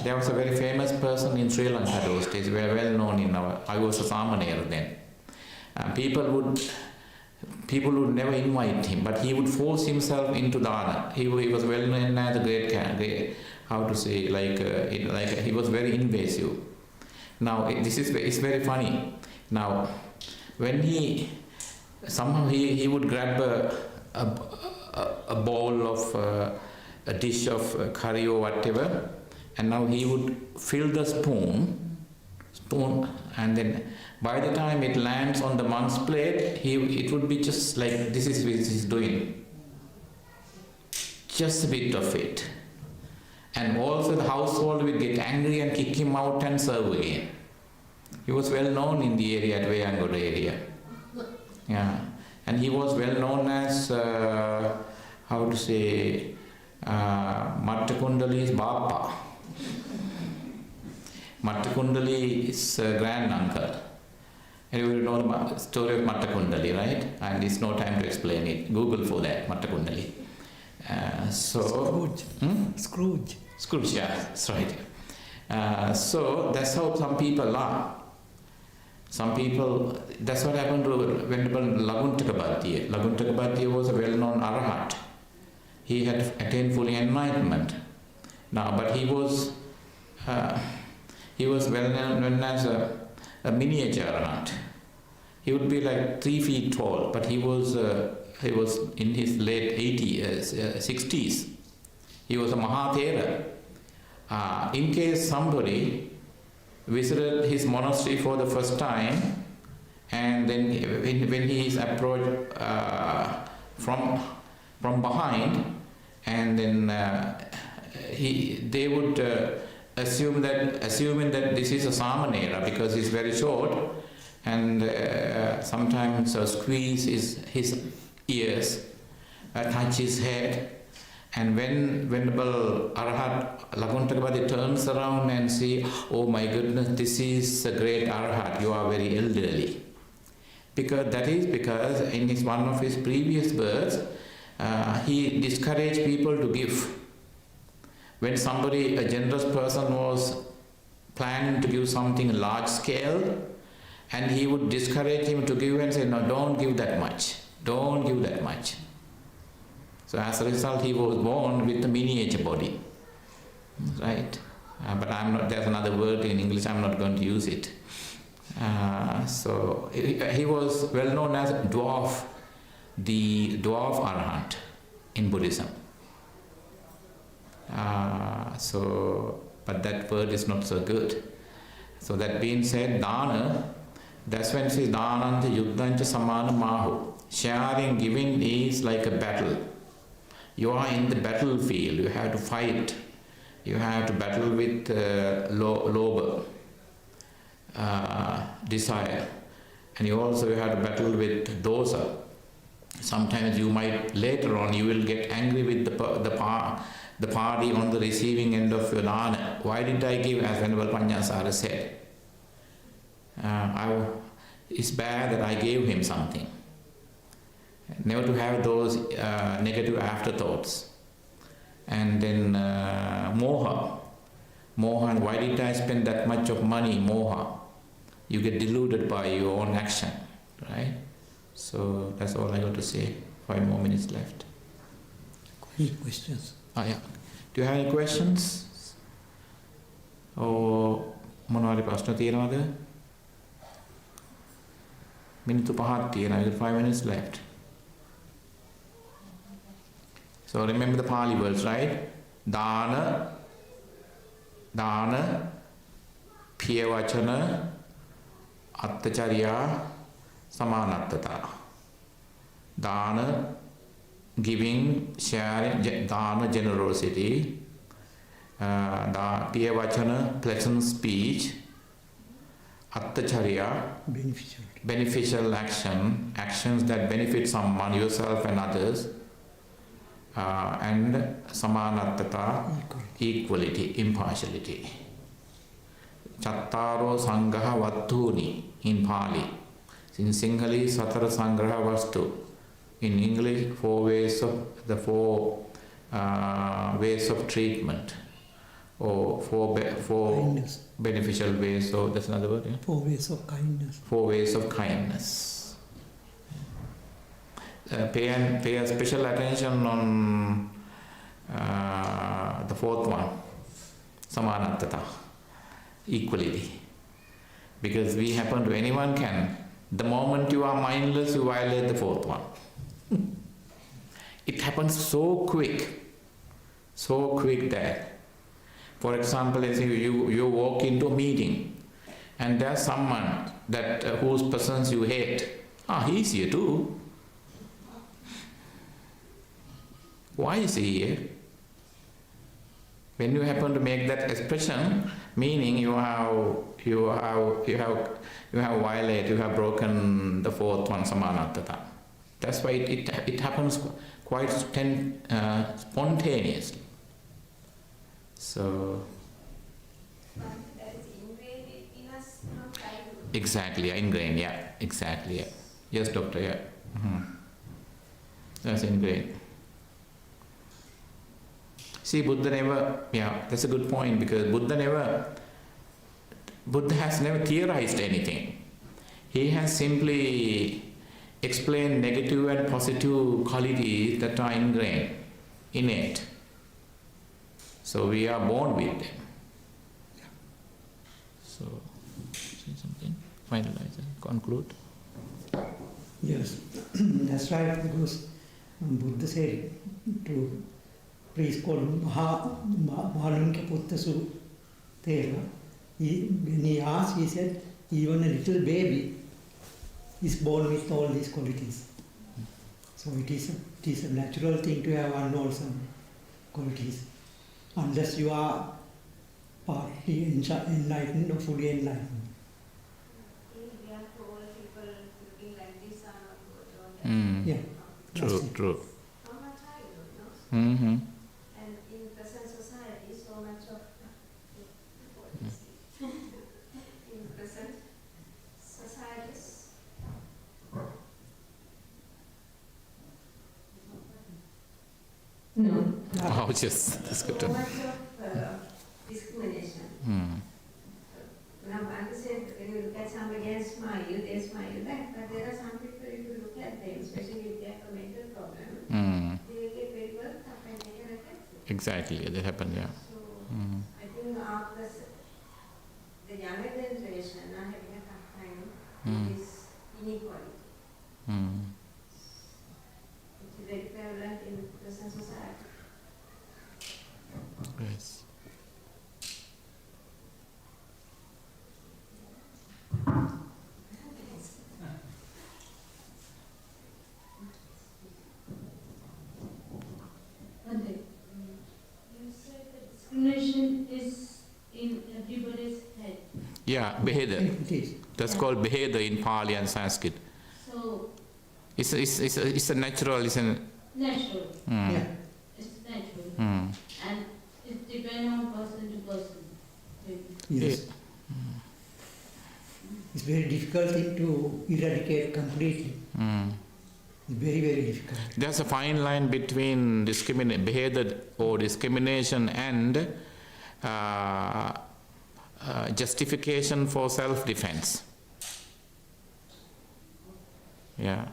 There was a very famous person in Sri Lanka those days, very well known I was a Samanera then. People would never invite him, but he would force himself into dana. He was well known as a great, how to say, he was very invasive. Now, it's very funny. Now, when somehow he would grab a bowl of a dish of curry or whatever, and now he would fill the spoon, and then by the time it lands on the monk's plate, it would be just like this is what he's doing. Just a bit of it. And also the household would get angry and kick him out and serve again. He was well known in the area, at Vayangoda area. Yeah. And he was well known as, Mattakundali's Bappa. Mattakundali's grand-uncle. Everybody know the story of Mattakundali, right? And it's no time to explain it. Google for that, Mattakundali. Scrooge. Scrooge, yeah, that's right. So that's how some people are. Some people, that's what happened to Venerable Laguntakabhatiya. Laguntakabhatiya was a well-known Arahat. He had attained full enlightenment. Now, but he was well known as a miniature Arahat. He would be like 3 feet tall, but he was in his late 60s. He was a Maha. In case somebody visited his monastery for the first time, and then when he is approached from behind, and then they would assuming that this is a Samanera because he's very short, and sometimes squeeze his ears, touch his head. And when Venerable Arahat Laguntakabhati turns around and see, oh my goodness, this is a great Arahat, you are very elderly. Because in one of his previous births, he discouraged people to give. When a generous person was planning to give something large scale, and he would discourage him to give and say, no, don't give that much. Don't give that much. So as a result, he was born with a miniature body, right? But there's another word in English, I'm not going to use it. So he was well known as dwarf, the dwarf Arahant in Buddhism. But that word is not so good. So that being said, dana, that's when it says dananta yuddhancha samana mahu. Sharing, giving is like a battle. You are in the battlefield, you have to fight. You have to battle with lobha, desire. And you also have to battle with dosa. Sometimes later on you will get angry with the party on the receiving end of your dana. Why did I give, as Venerable Panyasara said? It's bad that I gave him something. Never to have those negative afterthoughts. And then moha, and why did I spend that much of money? Moha. You get deluded by your own action, right? So that's all I got to say. 5 more minutes left. Any questions? Yeah. Do you have any questions? Or මොනවාරි ප්‍රශ්න තියෙනවද? Minutu 5 තියෙනවා. 5 minutes left. So remember the Pali words, right? Dana, Piyavachana, Attacharya, Samanattata. Dana, giving, sharing, dana, generosity. Piyavachana, pleasant speech. Attacharya, beneficial action, actions that benefit someone, yourself and others. And Samanattata, equality, impartiality. Chattaro Sangha Vattuni in Pali. In Sinhala, Satara Sangraha Vastu. In English, 4 ways of ways of treatment, or four beneficial ways. So that's another word. Yeah? 4 ways of kindness. 4 ways of kindness. Pay a special attention on the 4th one, Samanattata, equality. Because we happen to, anyone can. The moment you are mindless, you violate the 4th one. It happens so quick that, for example, as you walk into a meeting and there's someone that whose presence you hate. He's here too. Why is he here? When you happen to make that expression, meaning you have violated, you have broken the 4th one, Samanattata. That's why it happens quite spontaneously. So that is ingrained in us from childhood. Exactly, ingrained. Yeah, exactly. Yeah. Yes, doctor. Yeah. That's ingrained. See, Buddha never, that's a good point, because Buddha has never theorized anything. He has simply explained negative and positive qualities that are ingrained, innate. So we are born with them. So, say something, finalize and conclude. Yes, that's right, because Buddha said to priest called Maha, when he asked, he said, even a little baby is born with all these qualities. So it is a natural thing to have unwholesome qualities, unless you are partly enlightened or fully enlightened. We are told people looking like this are not good. Yeah. True. How much I don't know. Mm-hmm. And in present society, so much of in present societies. No. That's good. So much of discrimination. Now, I understand when you look at somebody and smile, they smile back, but there are some people, if you look at them, especially if they have a mental problem, they will get very worked up and they can attack you. Exactly, that happened, yeah. So, I think after the younger generation are having a tough time with this inequality. Which is very prevalent in present society. Yes. You said that discrimination is in everybody's head. Yeah, Beheda. It is. That's called Beheda in Pali and Sanskrit. So It's a natural, it's a... natural. Yeah. It's natural. Mm. And it depends on person to person. Yes. It's very difficult thing to eradicate completely. It's very, very difficult. There's a fine line between Beheda or discrimination and justification for self-defense. Yeah,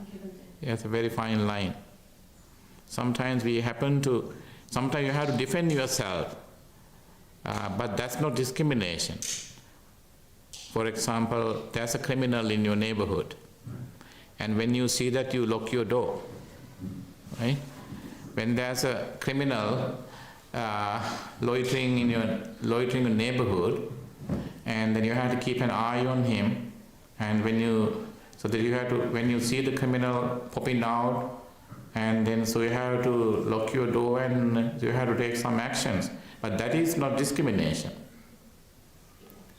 it's a very fine line. Sometimes you have to defend yourself, but that's not discrimination. For example, there's a criminal in your neighborhood. And when you see that, you lock your door, right? When there's a criminal loitering in your neighborhood, and then you have to keep an eye on him, and when you see the criminal popping out, and then so you have to lock your door and you have to take some actions. But that is not discrimination.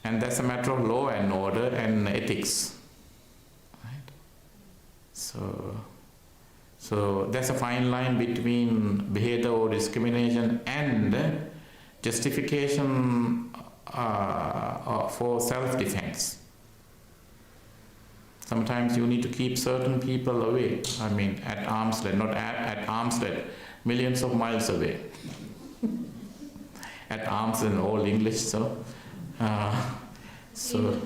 And that's a matter of law and order and ethics. Right? So that's a fine line between behavior or discrimination and justification for self-defense. Sometimes you need to keep certain people away. I mean, at arm's length, not at arm's length, millions of miles away. At arm's in Old English, so. In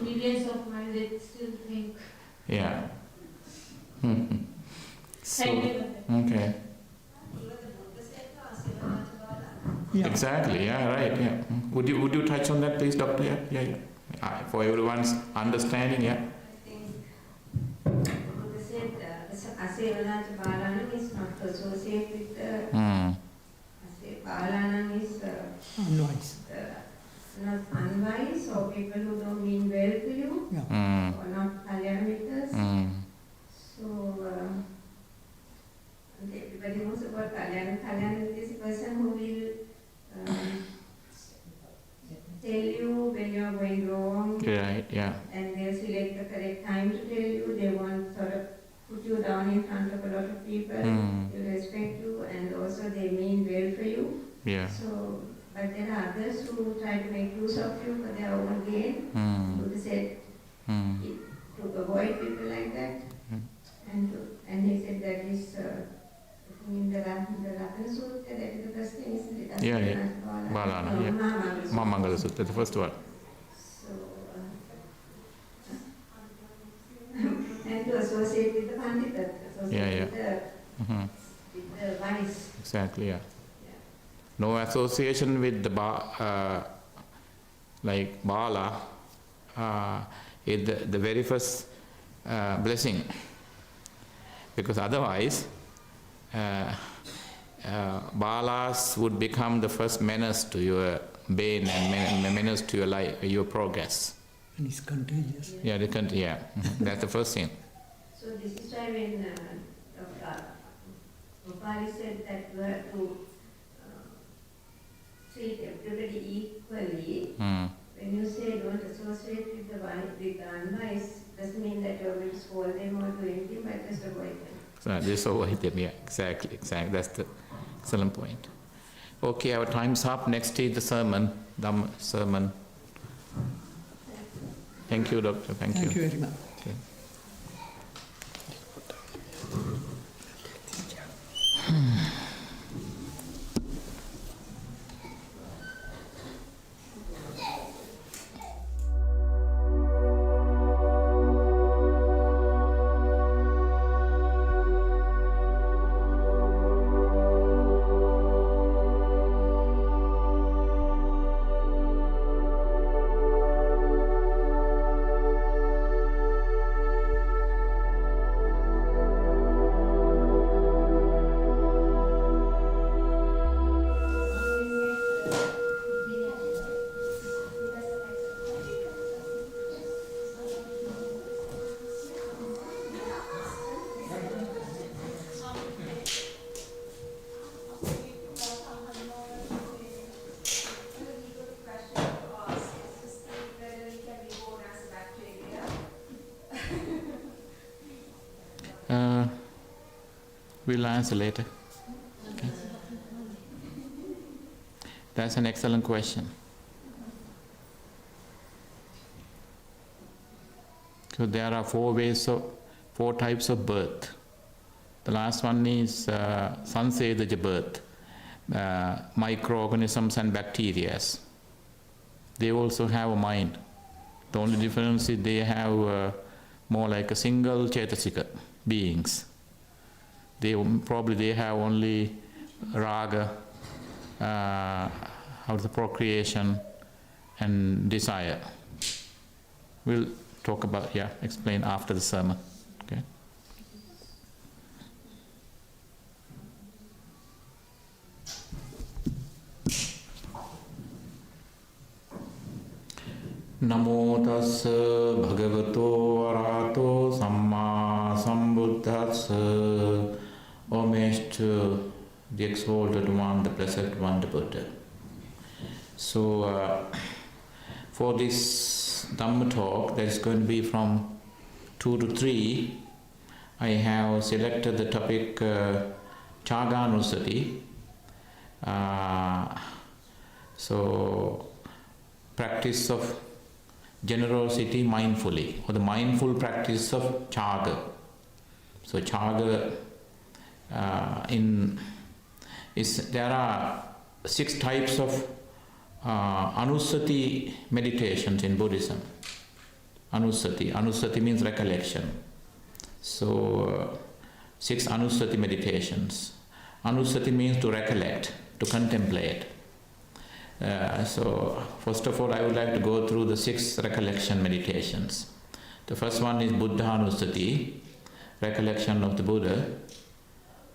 millions of miles, they still think. Yeah. So, Thank you. okay. Yeah. Exactly. Yeah. Right. Yeah. Would you touch on that, please, Doctor? Yeah. For everyone's understanding. Yeah. Buddha said Asevanacha Balanam is not associated with the Balanam is Unwise. not unwise or people who don't mean well to you or not Kalyanamittas. So everybody knows about Kalyanamittas is a person who will tell you when you are going wrong. Right. Yeah. And they'll select the correct time to tell you. They won't sort of put you down in front of a lot of people. They'll respect you and also they mean well for you. Yeah. So, but there are others who try to make use of you for their own gain. Buddha said to avoid people like that. And he said that is in the Ratana Sutta, that is the first thing, isn't it? Yeah. Moggallana, yeah. Maha Sutta, the first one. So, and to associate with the Pandita, associate with the wise. Exactly, yeah. No association with the like Bala is the very first blessing, because otherwise Balas would become the first menace to your bane and menace to your life, your progress. And it's contagious. Yeah, that's the first thing. So this is why when Gopali said that you have to treat everybody equally. When you say don't associate with the unwise, doesn't mean that you're going to scold them or do anything, but just avoid them. So just avoid them, yeah, exactly. That's the excellent point. Okay, our time's up. Next is the sermon, Dhamma sermon. Thank you, Doctor. Thank you. Thank you very much. Okay. We'll answer later. Okay. That's an excellent question. So there are four types of birth. The last one is Sansedaja birth, microorganisms and bacteria. They also have a mind. The only difference is they have more like a single Cetasika beings. They have only raga, procreation and desire. We'll talk about, explain after the sermon. Okay. Namo tassa bhagavato arahato samma sambuddhassa. Homage to the exalted one, the blessed one, the Buddha. So, for this Dhamma talk, that is going to be from 2 to 3, I have selected the topic Chaganusati. So, practice of generosity mindfully, or the mindful practice of Chaga. So, Chaga there are 6 types of Anusati meditations in Buddhism. Anusati means recollection. So 6 Anusati meditations. Anusati means to recollect, to contemplate. So first of all, I would like to go through the 6 recollection meditations. The first one is Buddha Anusati, recollection of the Buddha.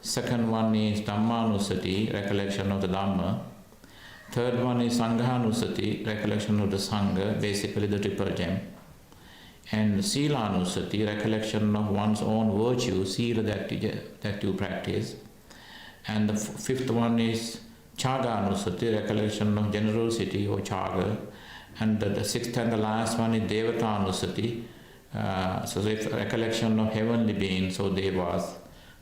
Second one is Dhammanusati, recollection of the Dhamma. Third one is Sanghanusati, recollection of the Sangha, basically the triple gem. And Silanusati, recollection of one's own virtue, Sila that you practice. And the fifth one is Chaganusati, recollection of generosity or Chaga. And the sixth and the last one is Devatanusati, so recollection of heavenly beings or Devas,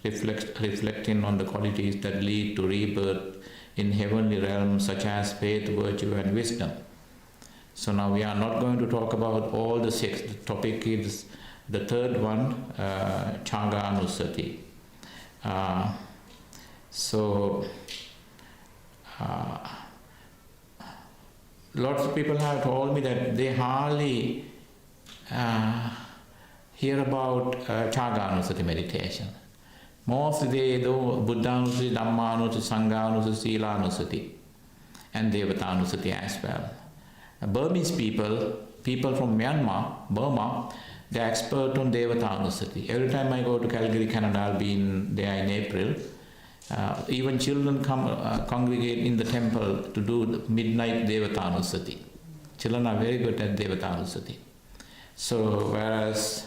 reflecting on the qualities that lead to rebirth in heavenly realms such as faith, virtue and wisdom. So now we are not going to talk about all the 6. The topic is the third one, Chaganusati. Lots of people have told me that they hardly hear about Chaganusati meditation. Mostly they do Buddhanusati, Dhammanusati, Sanghanusati, Silanusati and Devatanusati as well. Burmese people from Myanmar, Burma, they are expert on Devatanusati. Every time I go to Calgary, Canada, I'll be there in April. Even children congregate in the temple to do the midnight Devatanusati. Children are very good at Devatanusati. So, whereas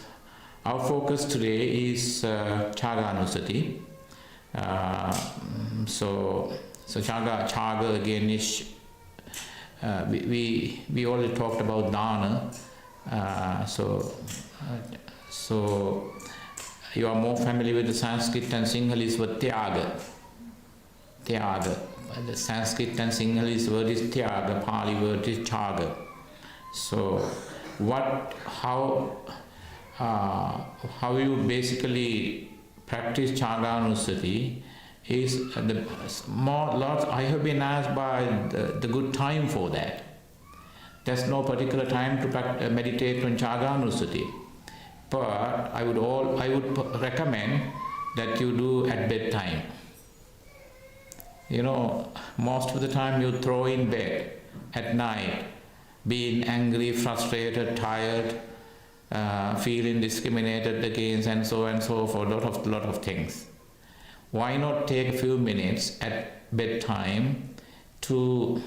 our focus today is Chaganusati. So Chaga again is, we already talked about Dana. So you are more familiar with the Sanskrit and Sinhalese word Tyaga. Tyaga. The Sanskrit and Sinhalese word is Tyaga, Pali word is Chaga. So how you basically practice Chaganusati is I have been asked by the good time for that. There's no particular time to meditate on Chaganusati, but I would recommend that you do at bedtime. You know, most of the time you throw in bed at night, being angry, frustrated, tired, feeling discriminated against and so for a lot of things. Why not take a few minutes at bedtime to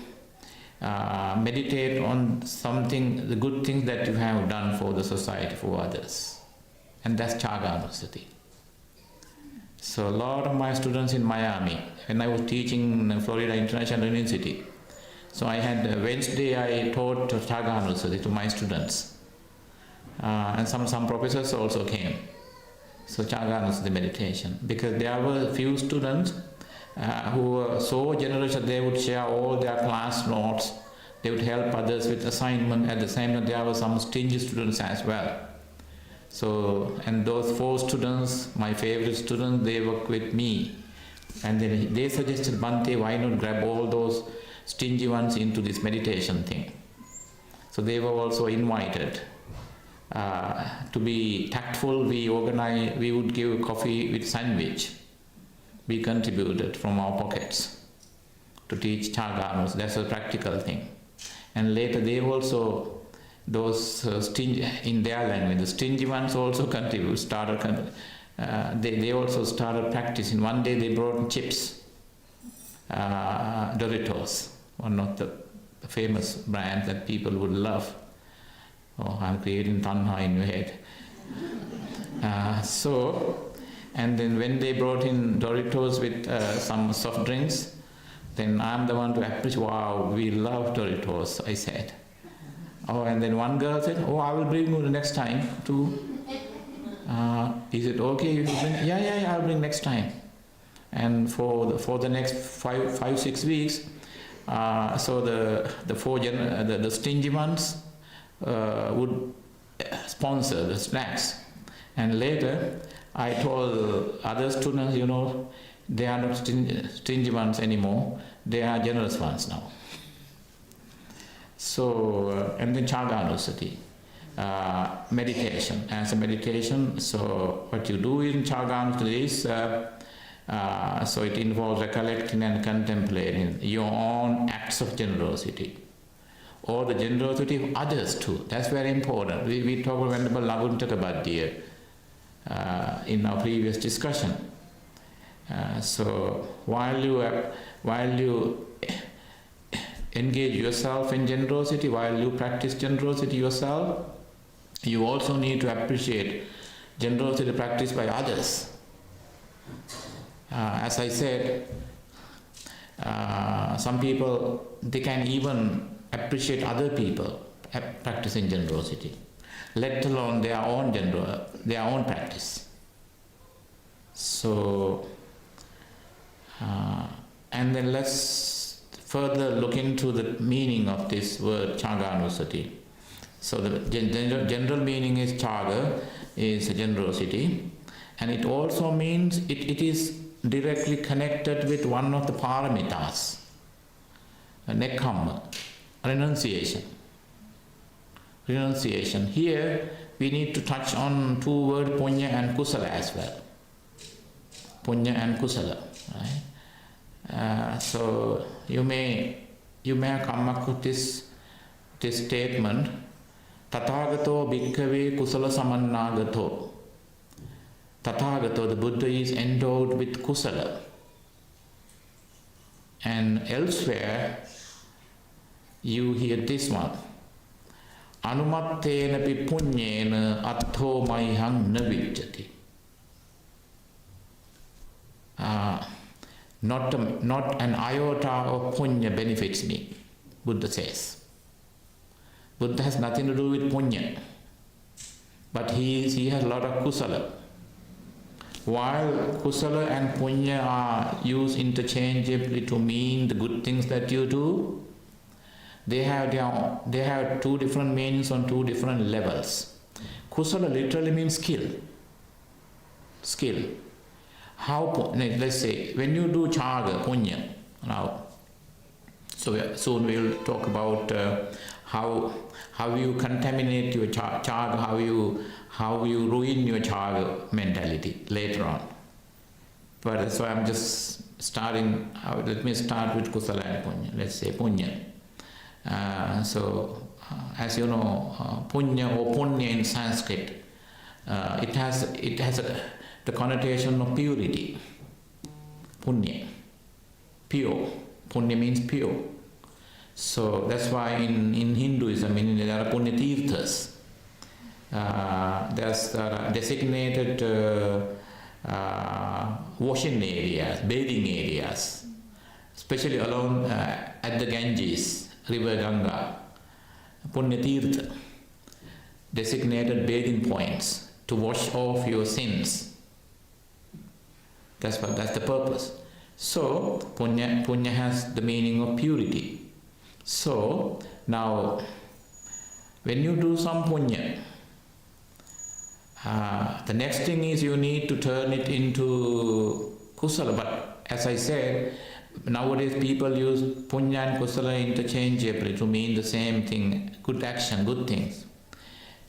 meditate on the good things that you have done for the society, for others? And that's Chaganusati. So a lot of my students in Miami, when I was teaching in Florida International University, so I had Wednesday I taught Chaganusati to my students. And some professors also came. So Chaganusati meditation, because there were few students who were so generous that they would share all their class notes, they would help others with assignment. At the same time, there were some stingy students as well. So, and those 4 students, my favorite students, they work with me, and then they suggested, Bhante, why not grab all those stingy ones into this meditation thing? So they were also invited. To be tactful, we would give coffee with sandwich. We contributed from our pockets to teach Chaganus. That's a practical thing. And later they also, those stingy, in their language, the stingy ones also they also started practicing. One day they brought chips, Doritos, one of the famous brands that people would love. Oh, I'm creating tanha in your head. And then when they brought in Doritos with some soft drinks, then I'm the one to appreciate, wow, we love Doritos, I said. Oh, and then one girl said, oh, I will bring you the next time too. Is it okay if you bring? Yeah, I'll bring next time. And for the next 5-6 weeks, so the stingy ones would sponsor the snacks. And later, I told other students, they are not stingy ones anymore, they are generous ones now. So, and then Chaganusati, meditation. As a meditation, so what you do in Chaganusati is, so it involves recollecting and contemplating your own acts of generosity, or the generosity of others too. That's very important. We talked about Venerable Laguntaka in our previous discussion. So while you engage yourself in generosity, while you practice generosity yourself, you also need to appreciate generosity practiced by others. As I said, some people, they can even appreciate other people practicing generosity, let alone their own practice. So, and then let's further look into the meaning of this word Chaganusati. So the general meaning is Chaga, is generosity, and it also means it is directly connected with one of the paramitas, nekkhamma, renunciation. Renunciation. Here we need to touch on two words, punya and kusala as well. Punya and kusala, right? So you may come up with this statement, Tathagato bhikkhave kusala samannagato. Tathagato, the Buddha, is endowed with kusala. And elsewhere, you hear this one. Anumattena pi punyena attho maihang navijjati. Not an iota of punya benefits me, Buddha says. Buddha has nothing to do with punya, but he has a lot of kusala. While kusala and punya are used interchangeably to mean the good things that you do, they have two different meanings on two different levels. Kusala literally means skill. Skill. How, let's say, when you do chaga, punya, now, so soon we will talk about how you contaminate your chaga, how you ruin your chaga mentality later on. But so I'm just starting, let me start with kusala and punya. Let's say punya. So as you know, punya or punya in Sanskrit, it has the connotation of purity. Punya, pure. Punya means pure. So that's why in Hinduism, there are punya tirthas. There's designated washing areas, bathing areas, especially along at the Ganges, River Ganga, Punya Tirtha, designated bathing points to wash off your sins. That's the purpose. So punya has the meaning of purity. So now, when you do some punya, the next thing is you need to turn it into kusala. But as I said, nowadays people use punya and kusala interchangeably to mean the same thing, good action, good things.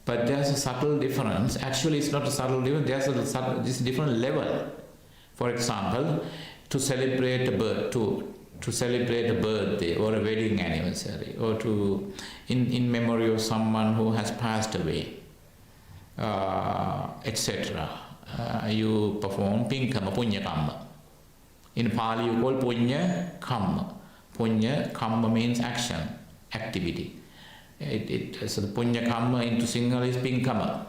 But there's a subtle difference. Actually, it's not a subtle difference, there's a different level. For example, to celebrate a celebrate a birthday or a wedding anniversary, or to in memory of someone who has passed away, etc. You perform pinkama, punya kamma. In Pali you call punya kamma. Punya kamma means action, activity. So the punya karma into Sinhala is pinkama.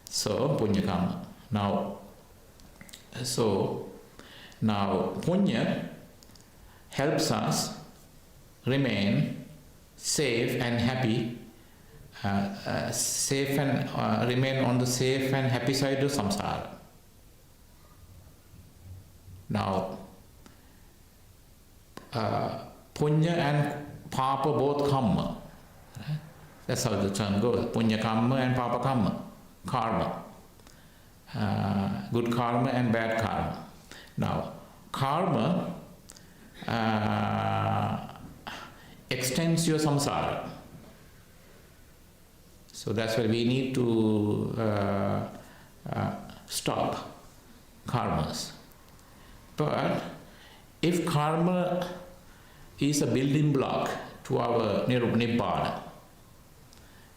So punya karma. Now punya helps us remain safe and happy, remain on the safe and happy side of samsara. Now, punya and papa both karma. That's how the term goes. Punya karma and papa karma. Good karma and bad karma. Now, karma extends your samsara. So that's why we need to stop karmas. But if karma is a building block to our nibbana,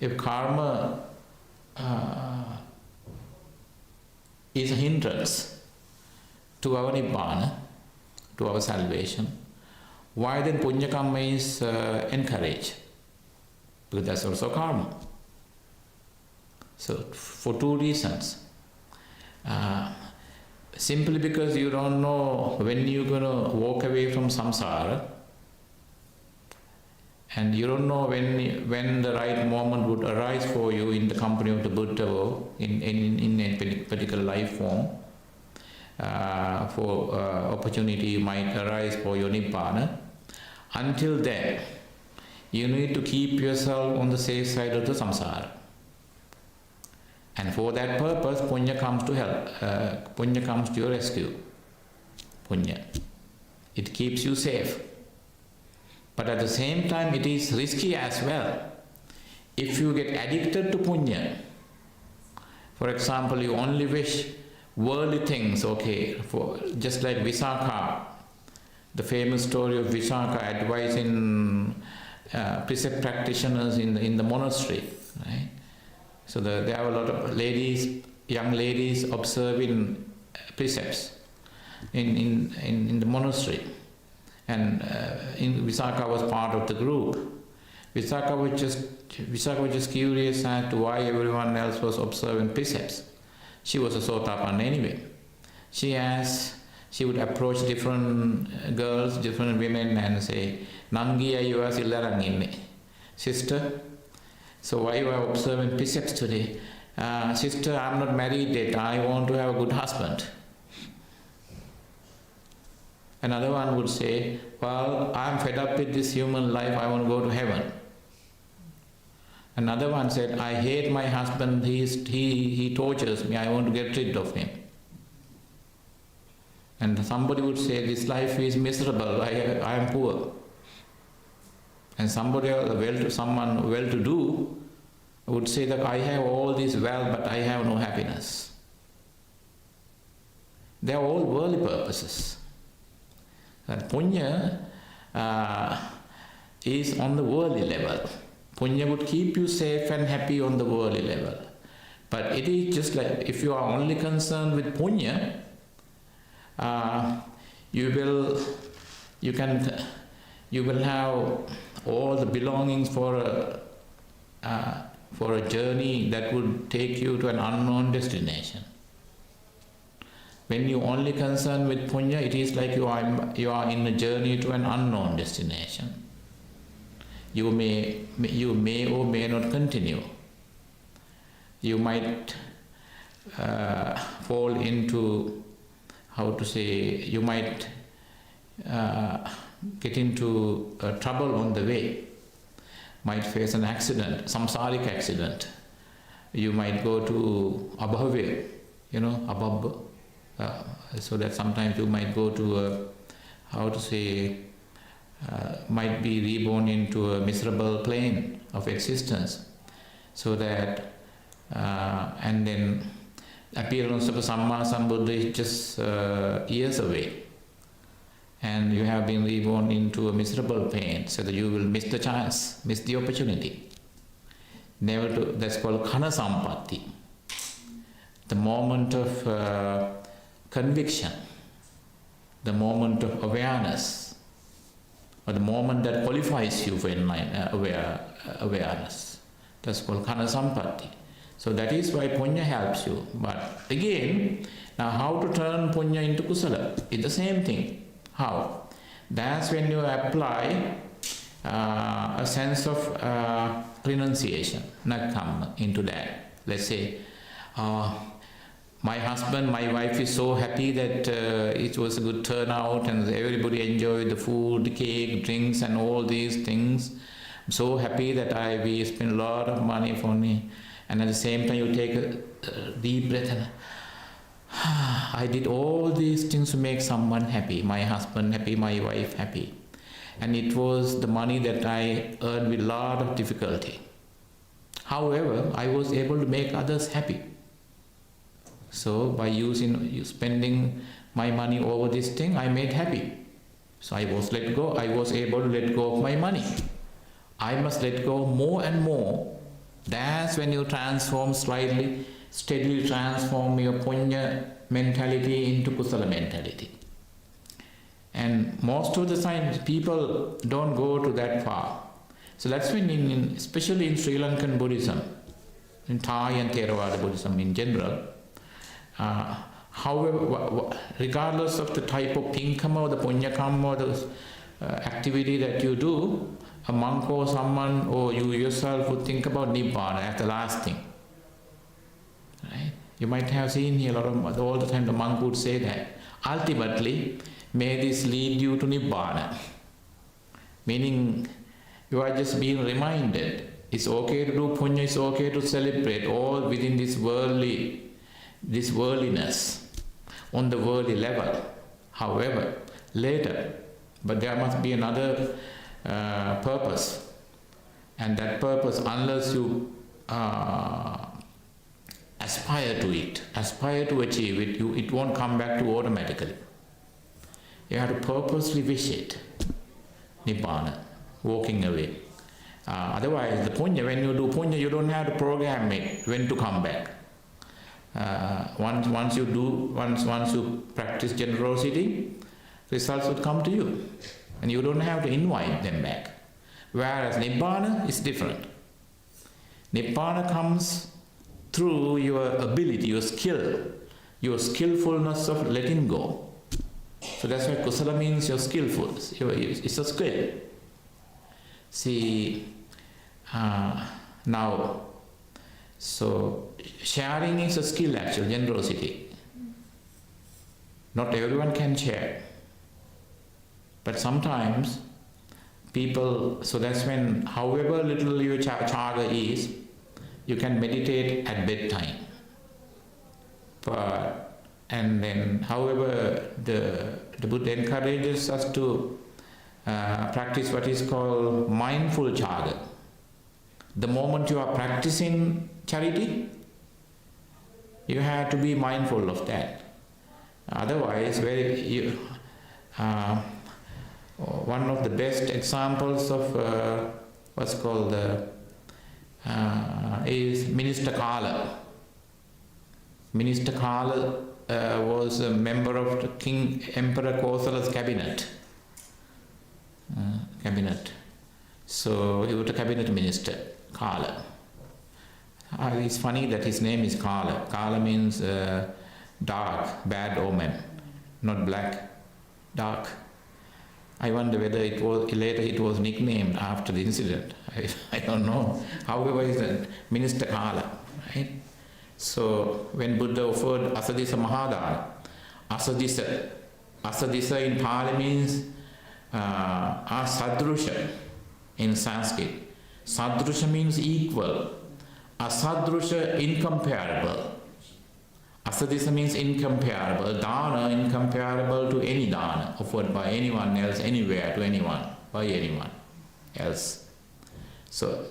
if karma is a hindrance to our nibbana, to our salvation, why then punya karma is encouraged? Because that's also karma. So for two reasons. Simply because you don't know when you're going to walk away from samsara, and you don't know when the right moment would arise for you in the company of the Buddha or in a particular life form, for opportunity might arise for your nibbana. Until then, you need to keep yourself on the safe side of the samsara. And for that purpose, punya comes to help. Punya comes to your rescue. Punya. It keeps you safe. But at the same time, it is risky as well. If you get addicted to punya, for example, you only wish worldly things, okay, just like Visakha, the famous story of Visakha advising precept practitioners in the monastery, right? So there are a lot of ladies, young ladies observing precepts in the monastery. And Visakha was part of the group. Visakha was just curious as to why everyone else was observing precepts. She was a Sotapanna anyway. She would approach different girls, different women and say, Nangi ayuwa sillaran inne. Sister, so why you are observing precepts today? Sister, I'm not married yet. I want to have a good husband. Another one would say, well, I'm fed up with this human life. I want to go to heaven. Another one said, I hate my husband. He tortures me. I want to get rid of him. And somebody would say, this life is miserable. I am poor. And someone well-to-do would say that I have all this wealth, but I have no happiness. They are all worldly purposes. And punya is on the worldly level. Punya would keep you safe and happy on the worldly level. But it is just like if you are only concerned with punya, you will have all the belongings for a journey that would take you to an unknown destination. When you only concerned with punya, it is like you are in a journey to an unknown destination. You may or may not continue. You might fall into, you might get into trouble on the way. Might face an accident, samsaric accident. You might go to abhavya, abhabha. So that sometimes you might go to might be reborn into a miserable plane of existence. So that, and then appearance of a Samma Sambuddha is just years away. And you have been reborn into a miserable pain, so that you will miss the chance, miss the opportunity. That's called Khana Sampatti. The moment of conviction, the moment of awareness or the moment that qualifies you for awareness. That's called Kana Sampatti. So that is why punya helps you. But again, now how to turn punya into kusala? It's the same thing. How? That's when you apply a sense of renunciation, nakkamma, into that. Let's say, my husband, my wife is so happy that it was a good turnout and everybody enjoyed the food, cake, drinks and all these things. I'm so happy that we spent a lot of money for me. And at the same time you take a deep breath and I did all these things to make someone happy, my husband happy, my wife happy. And it was the money that I earned with a lot of difficulty. However, I was able to make others happy. So by spending my money over this thing, I made happy. So I was able to let go of my money. I must let go more and more. That's when you transform steadily transform your punya mentality into kusala mentality. And most of the time people don't go to that far. So that's when, especially in Sri Lankan Buddhism, in Thai and Theravada Buddhism in general, however, regardless of the type of pinkama or the punyakama or the activity that you do, a monk or someone or you yourself would think about Nibbana as the last thing. Right? You might have seen here all the time the monk would say that. Ultimately, may this lead you to Nibbana. Meaning, you are just being reminded, it's okay to do punya, it's okay to celebrate all within this worldliness, on the worldly level. However, later, but there must be another purpose. And that purpose, unless you aspire to achieve it, it won't come back to automatically. You have to purposely wish it, Nibbana, walking away. Otherwise, the punya, when you do punya, you don't have to program it when to come back. Once you practice generosity, results would come to you, and you don't have to invite them back. Whereas Nibbana is different. Nibbana comes through your ability, your skill, your skillfulness of letting go. So that's why kusala means you're skillful. It's a skill. See, now, so sharing is a skill actually, generosity. Not everyone can share. But sometimes people, so that's when, however little your chaga is, you can meditate at bedtime. And then, however, the Buddha encourages us to practice what is called mindful chaga. The moment you are practicing charity, you have to be mindful of that. Otherwise, one of the best examples of what's called is Minister Kala. Minister Kala was a member of the King Emperor Kosala's cabinet. So he was a cabinet minister, Kala. It's funny that his name is Kala. Kala means dark, bad omen, not black, dark. I wonder whether later it was nicknamed after the incident. I don't know. However, it's a Minister Kala, right? So when Buddha offered Asadisa Mahadana, Asadisa in Pali means asadrusha in Sanskrit. Sadrusha means equal. Asadrusha, incomparable. Asadisa means incomparable. Dana, incomparable to any dana offered by anyone else, anywhere, to anyone, by anyone else. So,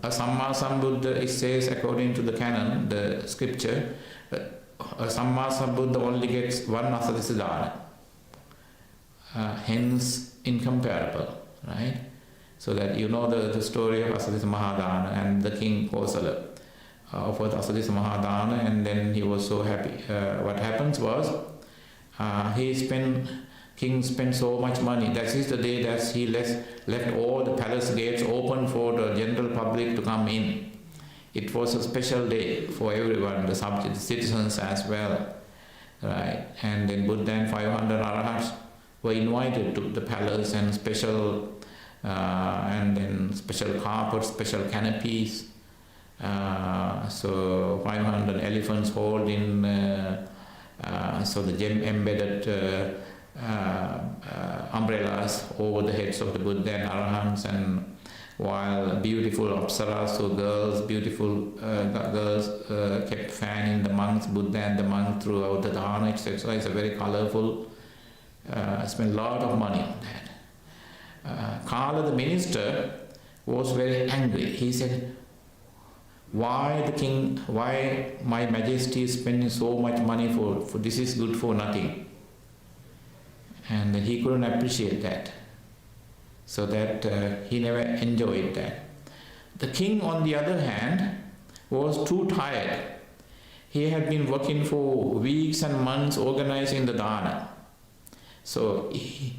a Samma Sambuddha, it says, according to the canon, the scripture, a Samma Sambuddha only gets one Asadisa dana. Hence, incomparable, right? So that you know the story of Asadisa Mahadana and the king Kosala offered Asadisa Mahadana, and then he was so happy. What happens was, he spent king spent so much money. That is the day that he left all the palace gates open for the general public to come in. It was a special day for everyone, the subjects, citizens as well. Right? And then Buddha and 500 Arahants were invited to the palace, and special carpets, special canopies. So 500 elephants holding so the gem embedded umbrellas over the heads of the Buddha and Arahants, and while beautiful apsaras, so girls, beautiful girls kept fanning the monks, Buddha and the monk throughout the dharana, etc. It's a very colorful, spent a lot of money on that. Kala, the minister, was very angry. He said, why my majesty is spending so much money for this is good for nothing? And he couldn't appreciate that. So that he never enjoyed that. The king, on the other hand, was too tired. He had been working for weeks and months organizing the dana. So he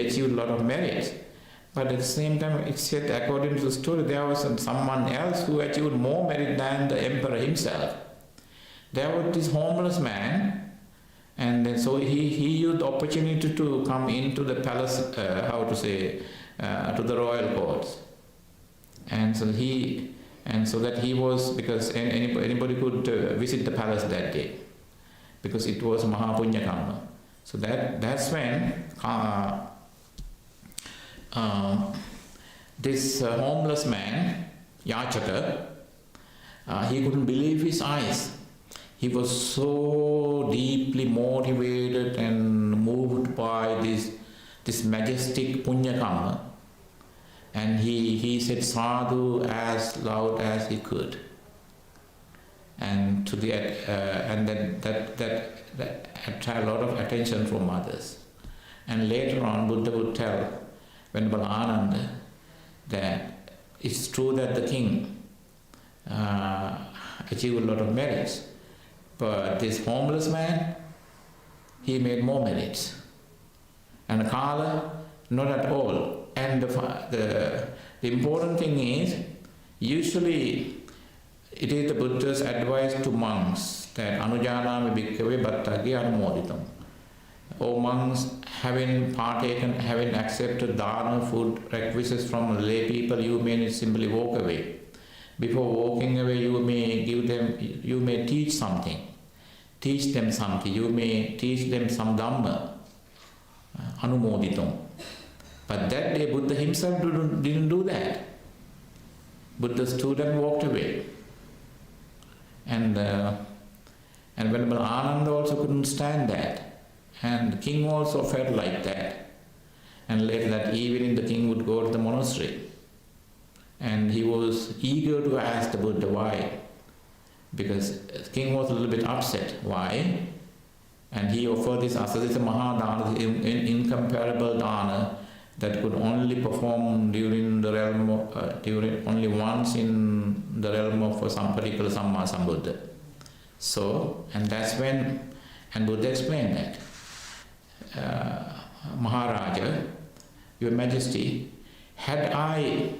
achieved a lot of merits. But at the same time, it said, according to the story, there was someone else who achieved more merit than the emperor himself. There was this homeless man, and then so he used the opportunity to come into the palace, to the royal courts. And so that he was, because anybody could visit the palace that day, because it was Maha Punya Karma. So that's when this homeless man, Yachaka, he couldn't believe his eyes. He was so deeply motivated and moved by this majestic punya karma, and he said sadhu as loud as he could, and that attracted a lot of attention from others. And later on, Buddha would tell Venerable Ananda that it's true that the king achieved a lot of merits, but this homeless man, he made more merits. And Kala, not at all. And the important thing is, usually it is the Buddha's advice to monks that anujanami bhikkhave bhattagi anumoditam. O monks, having accepted dana, food, requisites from lay people, you may simply walk away. Before walking away, you may teach something. Teach them something. You may teach them some Dhamma, anumoditam. But that day, Buddha himself didn't do that. Buddha stood and walked away. And Venerable Ananda also couldn't stand that. And the king also felt like that. And later that evening, the king would go to the monastery. And he was eager to ask the Buddha why. Because the king was a little bit upset. Why? And he offered this Asasita Mahadana, incomparable dana, that could only perform during the realm of, only once in the realm of some particular Samma Sambuddha. So, and that's when, and Buddha explained that. Maharaja, Your Majesty, had I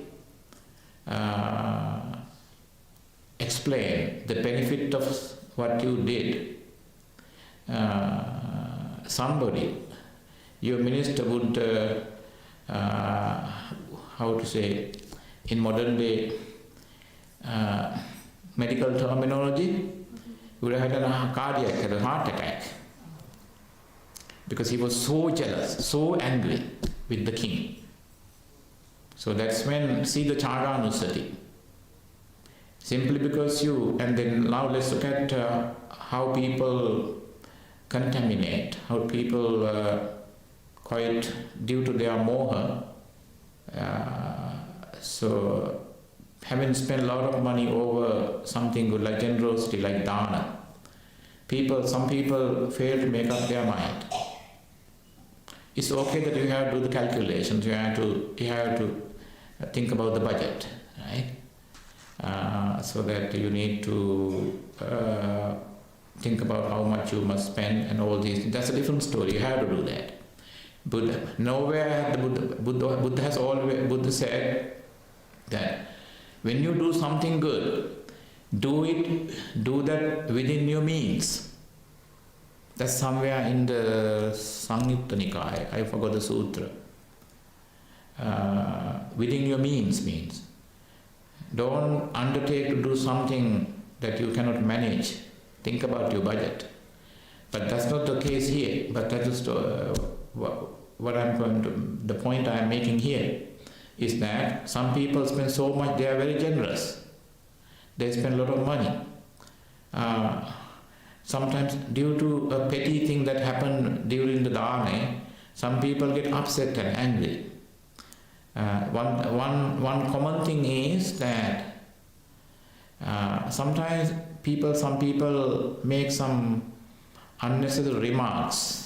explained the benefit of what you did, somebody, your minister would, in modern day medical terminology, would have had a cardiac, a heart attack. Because he was so jealous, so angry with the king. So that's when, see the Charanusati. Simply because you, and then now let's look at how people contaminate, how people quite due to their moha. So having spent a lot of money over something good like generosity, like dana, some people fail to make up their mind. It's okay that you have to do the calculations, you have to think about the budget, right? So that you need to think about how much you must spend and all these. That's a different story. You have to do that. Nowhere the Buddha has always said that when you do something good, do that within your means. That's somewhere in the Samyutta Nikaya. I forgot the sutra. Within your means means don't undertake to do something that you cannot manage. Think about your budget. But that's not the case here. But that is the point I am making here is that some people spend so much, they are very generous. They spend a lot of money. Sometimes due to a petty thing that happened during the dana, some people get upset and angry. One common thing is that sometimes some people make some unnecessary remarks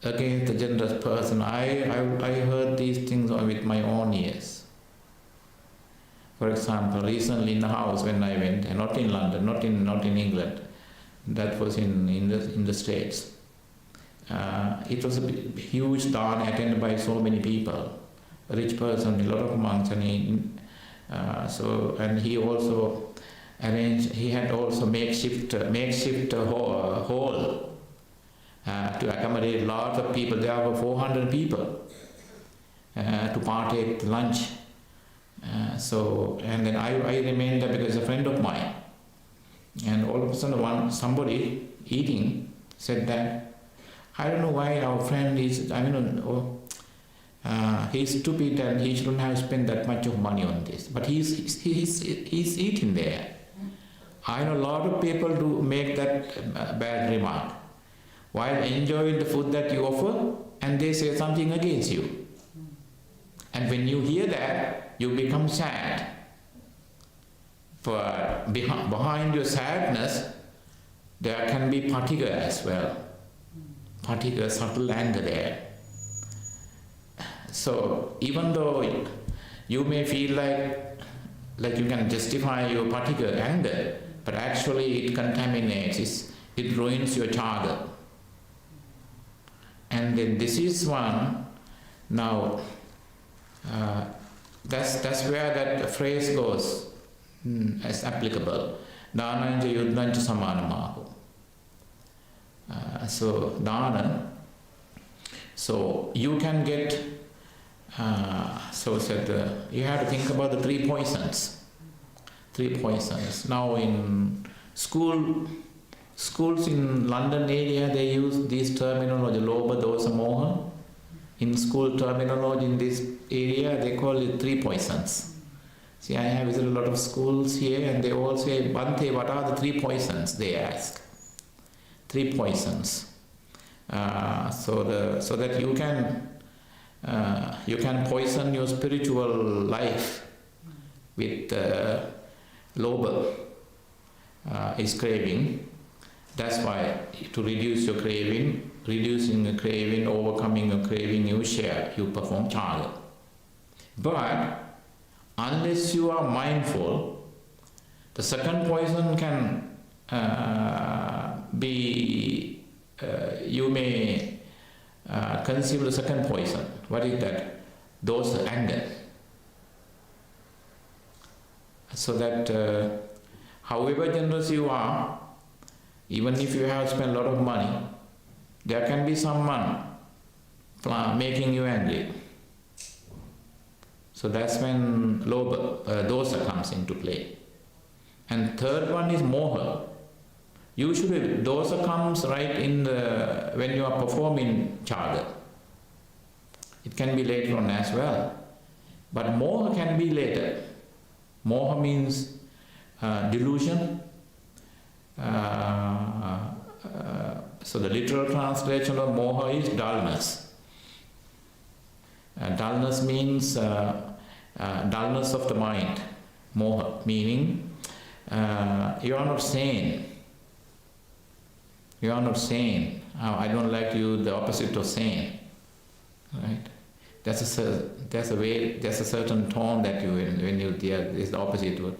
against the generous person. I heard these things with my own ears. For example, recently in the house when I went, not in London, not in England, that was in the States. It was a huge dana attended by so many people. A rich person, a lot of monks, and he also arranged. He had also makeshift hall to accommodate lots of people. There were 400 people to partake lunch. And then I remained there because a friend of mine. And all of a sudden, somebody eating said that, I don't know why our friend is, he's stupid and he shouldn't have spent that much of money on this. But he's eating there. I know a lot of people do make that bad remark while enjoying the food that you offer, and they say something against you. And when you hear that, you become sad. But behind your sadness, there can be patigha as well. Patigha, subtle anger there. So even though you may feel like you can justify your patigha, anger, but actually it contaminates, it ruins your chaga. And then this is one, now that's where that phrase goes as applicable. Dhananja yuddhancha samanamaho. So dana, so you can get, you have to think about the three poisons. Now in schools in London area, they use this terminology, lobha, dosa, moha. In school terminology in this area, they call it three poisons. See, I have visited a lot of schools here, and they all say, Bhante, what are the three poisons? They ask. Three poisons. So that you can poison your spiritual life with lobha is craving. That's why to reduce your craving, reducing a craving, overcoming a craving, you perform chaga. But unless you are mindful, the second poison can be, you may conceive the second poison. What is that? Dosa, anger. So that however generous you are, even if you have spent a lot of money, there can be someone making you angry. So that's when lobha, dosa comes into play. And third one is moha. Usually dosa comes right when you are performing chaga. It can be later on as well. But moha can be later. Moha means delusion. So the literal translation of moha is dullness. Dullness means dullness of the mind. Moha, meaning you are not sane. You are not sane. I don't like to use the opposite of sane. Right? There's a certain tone that when you hear is the opposite word.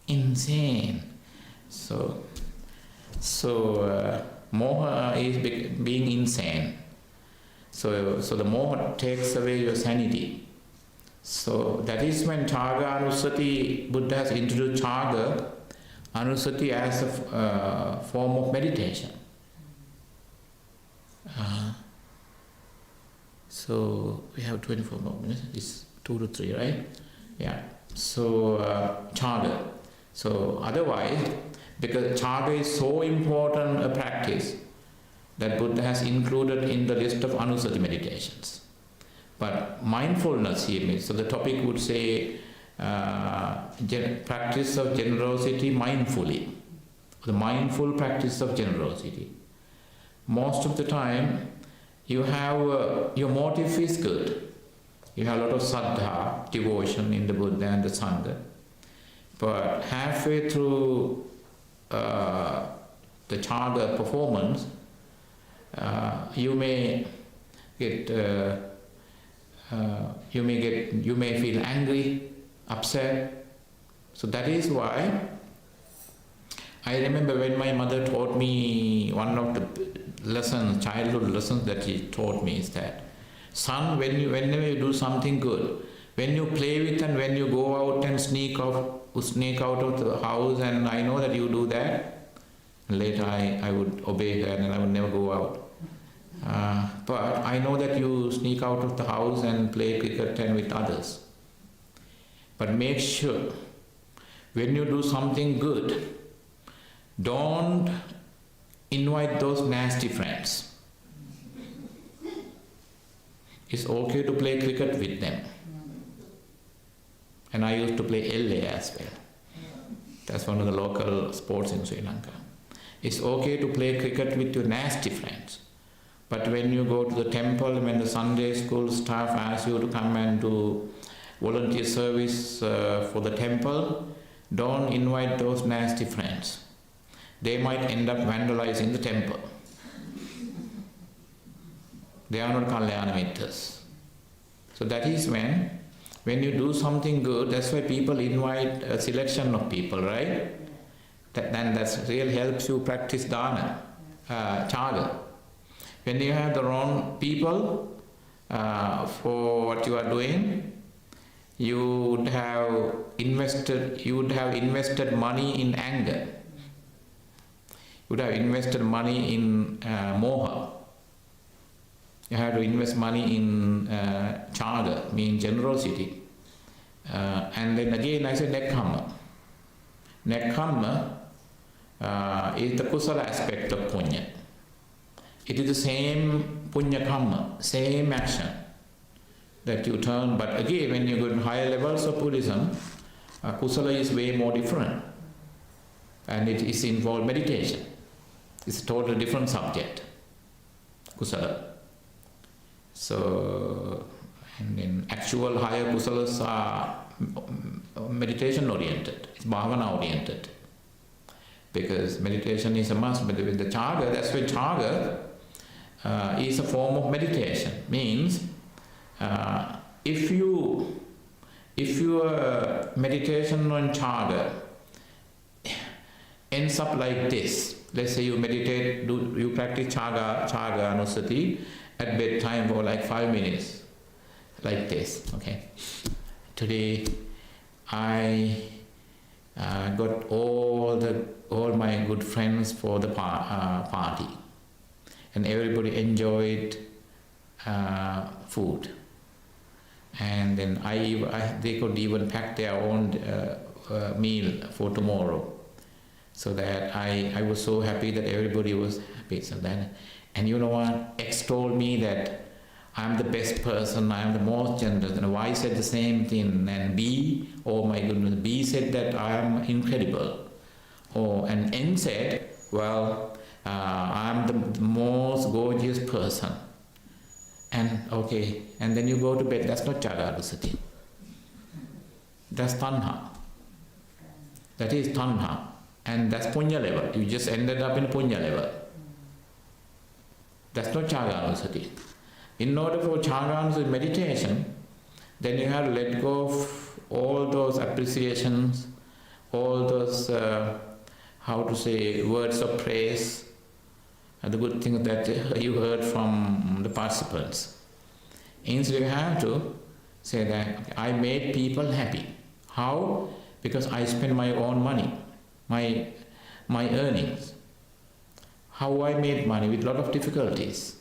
Insane. So So moha is being insane. So the moha takes away your sanity. So that is when Chaga Anusati, Buddha has introduced Chaga Anusati as a form of meditation. So we have 24 more minutes. It's 2 to 3, right? Yeah. So Chaga. So otherwise, because Chaga is so important a practice that Buddha has included in the list of Anusati meditations. But mindfulness here means, so the topic would say practice of generosity mindfully. The mindful practice of generosity. Most of the time, you have, your motive is good. You have a lot of saddha, devotion in the Buddha and the Sangha. But halfway through the Chaga performance, you may feel angry, upset. So that is why I remember when my mother taught me, one of the lessons, childhood lessons that she taught me is that, son, whenever you do something good, when you play with and when you go out and sneak out of the house, and I know that you do that, later I would obey her and I would never go out. But I know that you sneak out of the house and play cricket and with others. But make sure, when you do something good, don't invite those nasty friends. It's okay to play cricket with them. And I used to play LA as well. That's one of the local sports in Sri Lanka. It's okay to play cricket with your nasty friends. But when you go to the temple, when the Sunday school staff asks you to come and do volunteer service for the temple, don't invite those nasty friends. They might end up vandalizing the temple. They are not Kalyana Mittas. So that is when you do something good, that's why people invite a selection of people, right? Then that really helps you practice dana, chaga. When you have the wrong people for what you are doing, you would have invested money in anger. You would have invested money in moha. You have to invest money in chaga, mean generosity. And then again I said nekkhamma. Nekkhamma is the kusala aspect of punya. It is the same punya kamma, same action that you turn. But again, when you go to higher levels of Buddhism, kusala is way more different. And it is involved meditation. It's a totally different subject, kusala. So, and then actual higher kusalas are meditation oriented, it's bhavana oriented. Because meditation is a must, but with the chaga, that's why chaga is a form of meditation. Means, if your meditation on chaga ends up like this, let's say you meditate, you practice chaga anusati at bedtime for like 5 minutes, like this, okay. Today I got all my good friends for the party, and everybody enjoyed food, and then they could even pack their own meal for tomorrow, so that I was so happy that everybody was happy. So then, and you know what, X told me that I'm the best person, I'm the most generous, and Y said the same thing, and B, oh my goodness, B said that I am incredible. Oh, and N said, well, I'm the most gorgeous person. And okay, and then you go to bed, that's not chaga-anusati. That's tanha. That is tanha. And that's punya level. You just ended up in punya level. That's not chaga-anusati. In order for chaga-anusati meditation, then you have to let go of all those appreciations, all those how to say, words of praise, the good things that you heard from the participants. Instead you have to say that I made people happy. How? Because I spent my own money, my earnings. How I made money? With a lot of difficulties.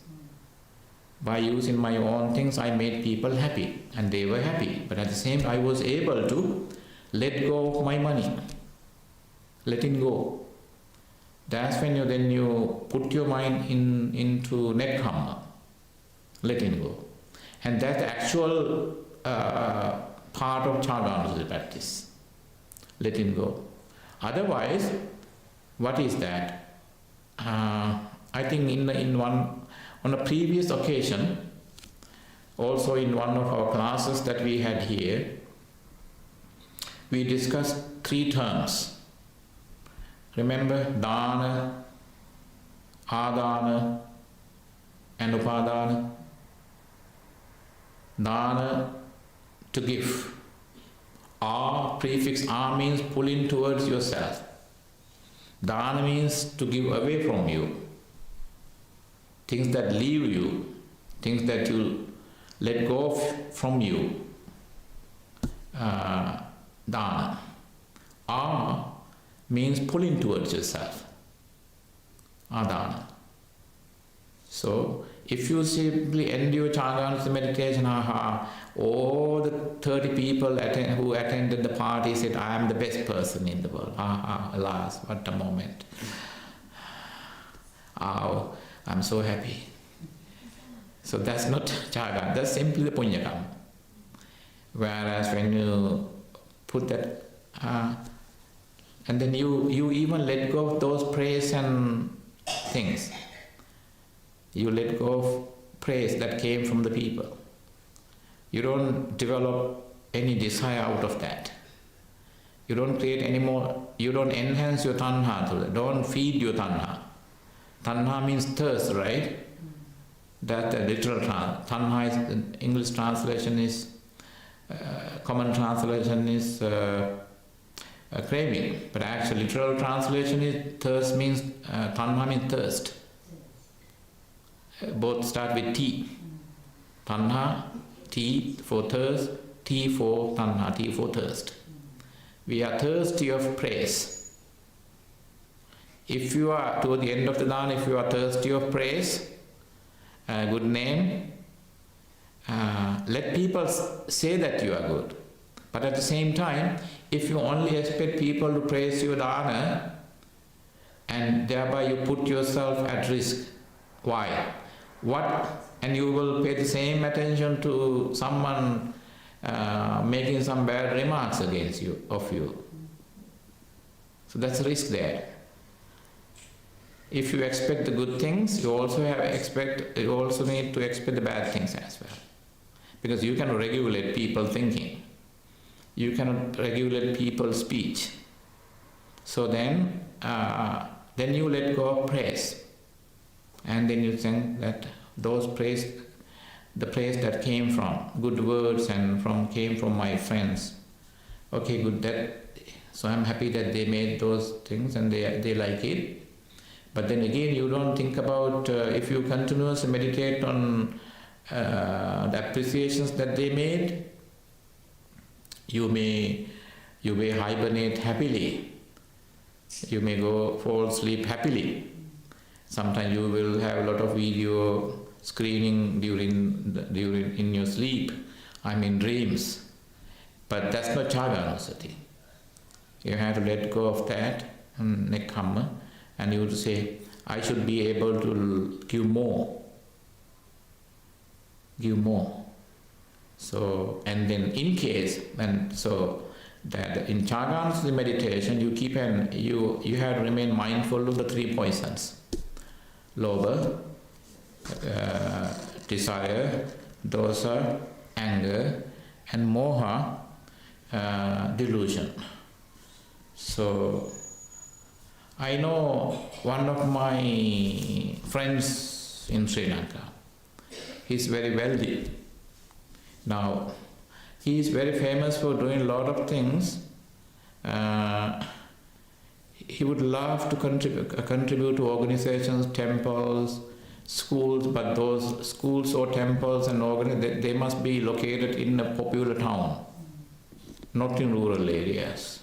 By using my own things, I made people happy, and they were happy. But at the same time, I was able to let go of my money. Letting go. That's when you put your mind into nekkhamma, letting go. And that's the actual part of Chaganussati practice, letting go. Otherwise, what is that? I think on a previous occasion, also in one of our classes that we had here, we discussed 3 terms. Remember, dana, adana, and upadana. Dana, to give. Prefix A means pulling towards yourself. Dana means to give away from you. Things that leave you, things that you let go of from you. Dana. Means pulling towards yourself. Adana. So, if you simply end your Chaganussati meditation, all the 30 people who attended the party said, I am the best person in the world. Alas, what a moment. Oh, I'm so happy. So that's not Chagan, that's simply the Punyakam. Whereas when you put that, and then you even let go of those praise and things. You let go of praise that came from the people. You don't develop any desire out of that. You don't create any more, you don't enhance your tanha to that. Don't feed your tanha. Tanha means thirst, right? That the literal tanha is, English translation is, common translation is craving. But actually literal translation is thirst means, tanha means thirst. Both start with T. Tanha, T for thirst, T for tanha, T for thirst. We are thirsty of praise. If you are, toward the end of the dana, if you are thirsty of praise, a good name, let people say that you are good. But at the same time, if you only expect people to praise your dana, and thereby you put yourself at risk. Why? And you will pay the same attention to someone making some bad remarks against you, of you. So that's a risk there. If you expect the good things, you also need to expect the bad things as well. Because you cannot regulate people thinking. You cannot regulate people's speech. So then you let go of praise. And then you think that the praise that came from good words and came from my friends. Okay, good. So I'm happy that they made those things and they like it. But then again, you don't think about if you continuously meditate on the appreciations that they made, you may hibernate happily. You may fall asleep happily. Sometimes you will have a lot of video screening in your sleep, dreams. But that's not Chaganussati. You have to let go of that, nekkhamma, and you would say, I should be able to give more. Give more. So, and then in case, that in Chaganussati meditation, you have to remain mindful of the 3 poisons. Lobha, desire, dosa, anger, and moha, delusion. So, I know one of my friends in Sri Lanka. He's very wealthy. Now, he is very famous for doing a lot of things. would love to contribute to organizations, temples, schools, but those schools or temples and they must be located in a popular town, not in rural areas.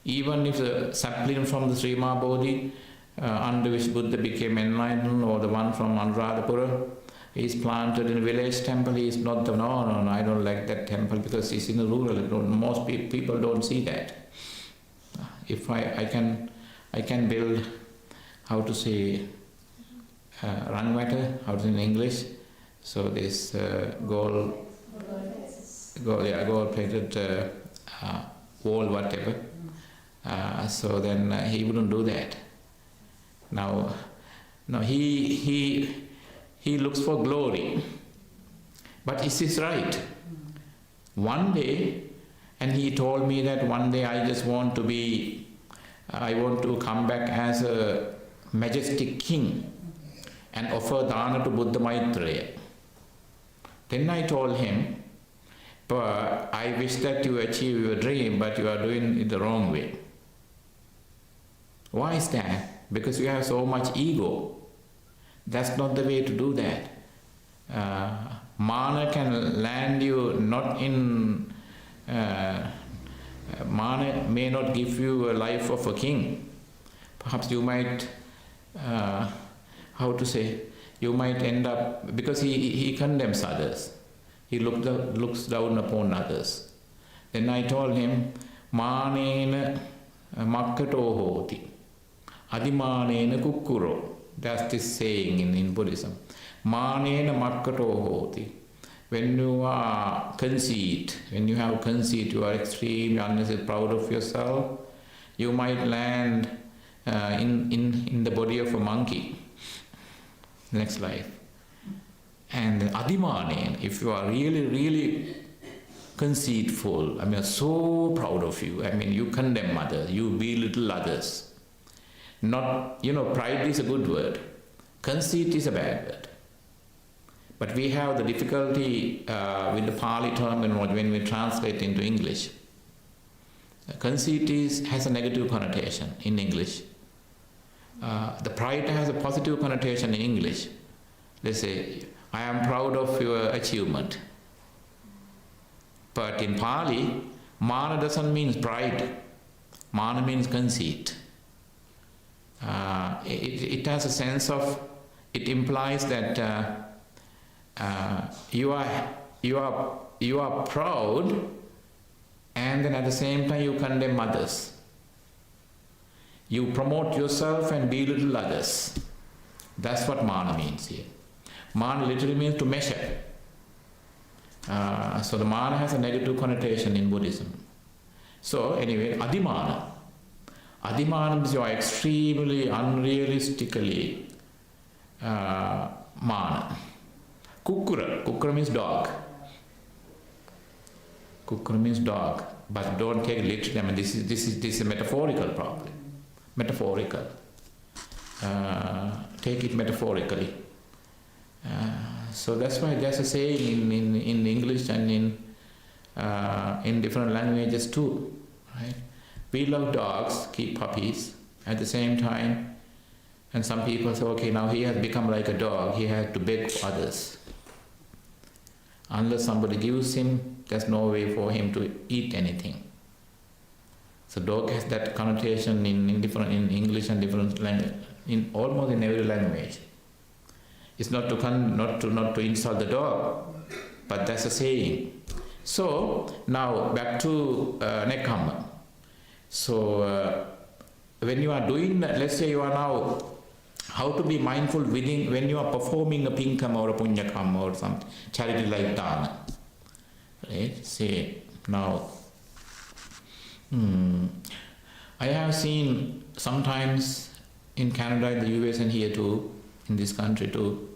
Even if the sapling from the Sri Maha Bodhi, under which Buddha became enlightened, or the one from Anuradhapura, is planted in a village temple, he is not the, no, I don't like that temple because it's in the rural. Most people don't see that. If I can build, how to say, ranwater, how to say in English, so this gold-plated wall, whatever. So then he wouldn't do that. Now he looks for glory, but is this right? One day, and he told me that one day I want to come back as a majestic king and offer dana to Buddha Maitreya. Then I told him, but I wish that you achieve your dream, but you are doing it the wrong way. Why is that? Because you have so much ego. That's not the way to do that. Mana can land you not in... Mana may not give you a life of a king. Perhaps you might... you might end up... Because he condemns others. He looks down upon others. Then I told him, Manena makkato hoti. Adimanena kukkuro. That's this saying in Buddhism. Manena makkato hoti. When you are conceit, when you have conceit, you are extremely unnecessarily proud of yourself, you might land in the body of a monkey next life. And adimanena, if you are really, really conceitful, I mean, so proud of you, I mean, you condemn others, you belittle others. Not, pride is a good word. Conceit is a bad word. But we have the difficulty with the Pali term when we translate into English. Conceit has a negative connotation in English. The pride has a positive connotation in English. Let's say, I am proud of your achievement. But in Pali, mana doesn't mean pride. Mana means conceit. It has a sense of, it implies that you are proud, and then at the same time you condemn others. You promote yourself and belittle others. That's what mana means here. Mana literally means to measure. So the mana has a negative connotation in Buddhism. So anyway, adimana. Adimana means you are extremely unrealistically mana. Kukkura. Kukkura means dog. Kukkura means dog. But don't take it literally. I mean, this is a metaphorical problem. Metaphorical. Take it metaphorically. So that's why there's a saying in English and in different languages too, right? We love dogs, keep puppies at the same time, and some people say, okay, now he has become like a dog, he has to beg for others. Unless somebody gives him, there's no way for him to eat anything. So dog has that connotation in English and different language, almost in every language. It's not to insult the dog, but that's a saying. So now back to nekkhamma. So when you are doing that, let's say you are now, how to be mindful when you are performing a pinkama or a punyakama or some charity like dana. Right? Say now, I have seen sometimes in Canada, in the US and here too, in this country too,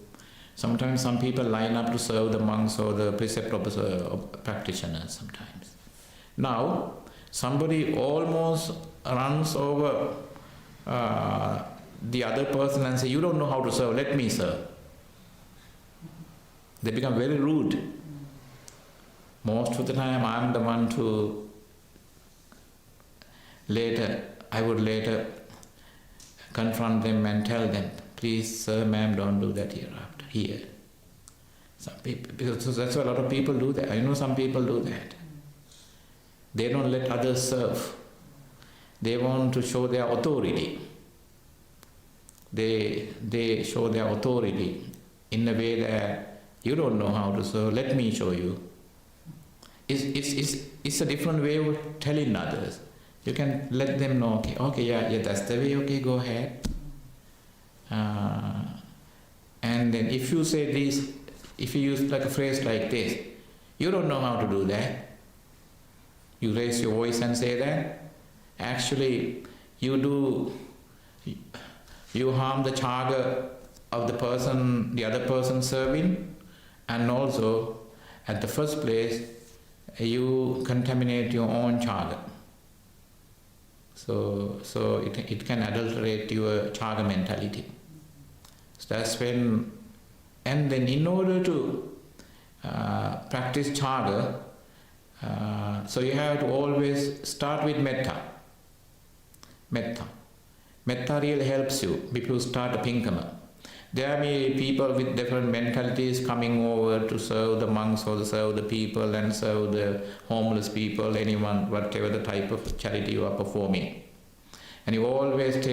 sometimes some people line up to serve the monks or the precept practitioners sometimes. Now, somebody almost runs over the other person and say, you don't know how to serve, let me serve. They become very rude. Most of the time I'm the one to later I would later confront them and tell them, please, sir, ma'am, don't do that here. Some people, because that's why a lot of people do that. I know some people do that. They don't let others serve. They want to show their authority. They show their authority in a way that you don't know how to serve, let me show you. It's a different way of telling others. You can let them know, okay, yeah, that's the way, okay, go ahead. And then if you say this, if you use like a phrase like this, you don't know how to do that. You raise your voice and say that. Actually, you harm the chaga of the other person serving, and also, at the first place, you contaminate your own chaga. So it can adulterate your chaga mentality. So that's when, and then in order to practice chaga, so you have to always start with metta. Metta really helps you if you start a pinkama. There may be people with different mentalities coming over to serve the monks or to serve the people and serve the homeless people, anyone, whatever the type of charity you are performing. And you always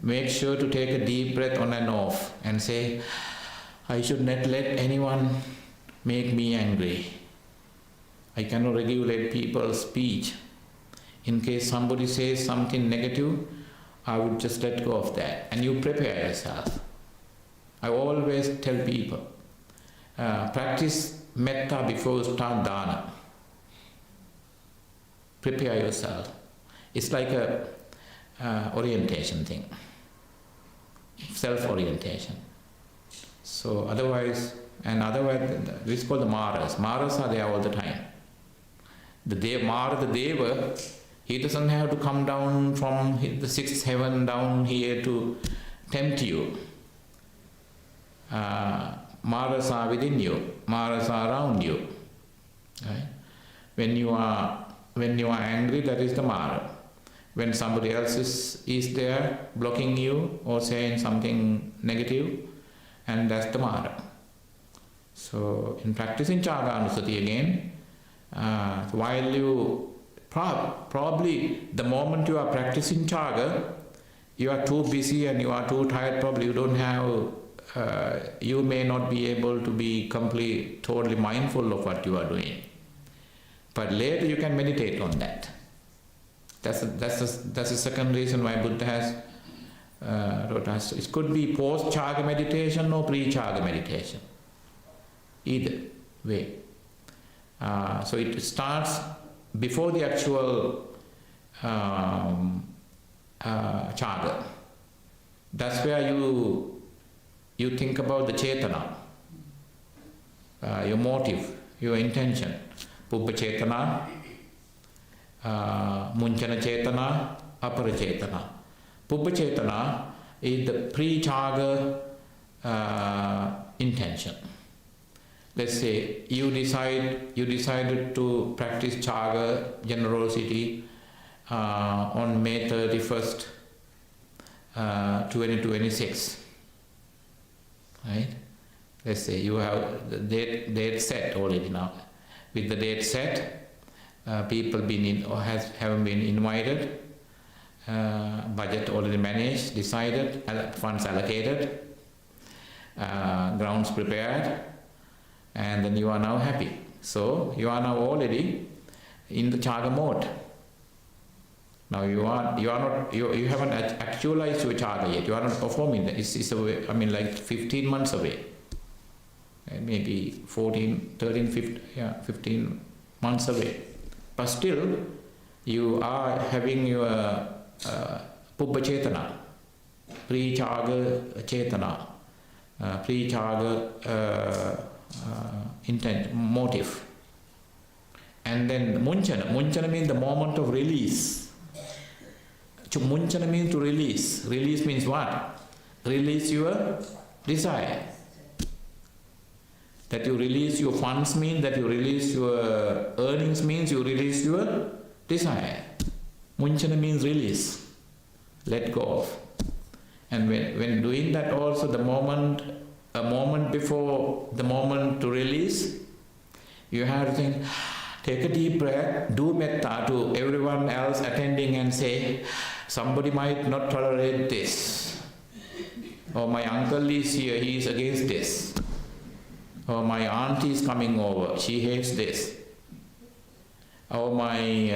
make sure to take a deep breath on and off and say, I should not let anyone make me angry. I cannot regulate people's speech. In case somebody says something negative, I would just let go of that. And you prepare yourself. I always tell people, practice metta before you start dana. Prepare yourself. It's like a orientation thing, self-orientation. So otherwise, this is called the Maras. Maras are there all the time. Mara, the Deva, he doesn't have to come down from the sixth heaven down here to tempt you. Maras are within you. Maras are around you. Right? When you are angry, that is the Mara. When somebody else is there blocking you or saying something negative, and that's the Mara. So in practicing Chaganusati again, while you probably the moment you are practicing Chaga, you are too busy and you are too tired, probably you don't have, you may not be able to be totally mindful of what you are doing. But later you can meditate on that. That's the second reason why Buddha has wrote us. It could be post-Chaga meditation or pre-Chaga meditation. Either way. So it starts before the actual Chaga. That's where you think about the Chetana, your motive, your intention. Pubbha Chetana, Munchana Chetana, Apara Chetana. Pubbha Chetana is the pre-Chaga intention. Let's say you decided to practice Chaga generosity on May 31st, 2026. Right? Let's say you have the date set already now. With the date set, people haven't been invited, budget already managed, decided, funds allocated, grounds prepared, and then you are now happy. So you are now already in the Chaga mode. Now you haven't actualized your Chaga yet. You are not performing that. It's away, like 15 months away. Maybe 14, 13, 15 months away. But still, you are having your Pubbha Chetana, pre-Chaga Chetana, pre-Chaga intent, motive. And then Munchana. Munchana means the moment of release. Munchana means to release. Release means what? Release your desire. That you release your funds means that you release your earnings means you release your desire. Munchana means release. let go of. And when doing that also, a moment before the moment to release, you have to think, take a deep breath, do metta to everyone else attending and say, somebody might not tolerate this. Or my uncle is here, he is against this. Or my auntie is coming over, she hates this. Or my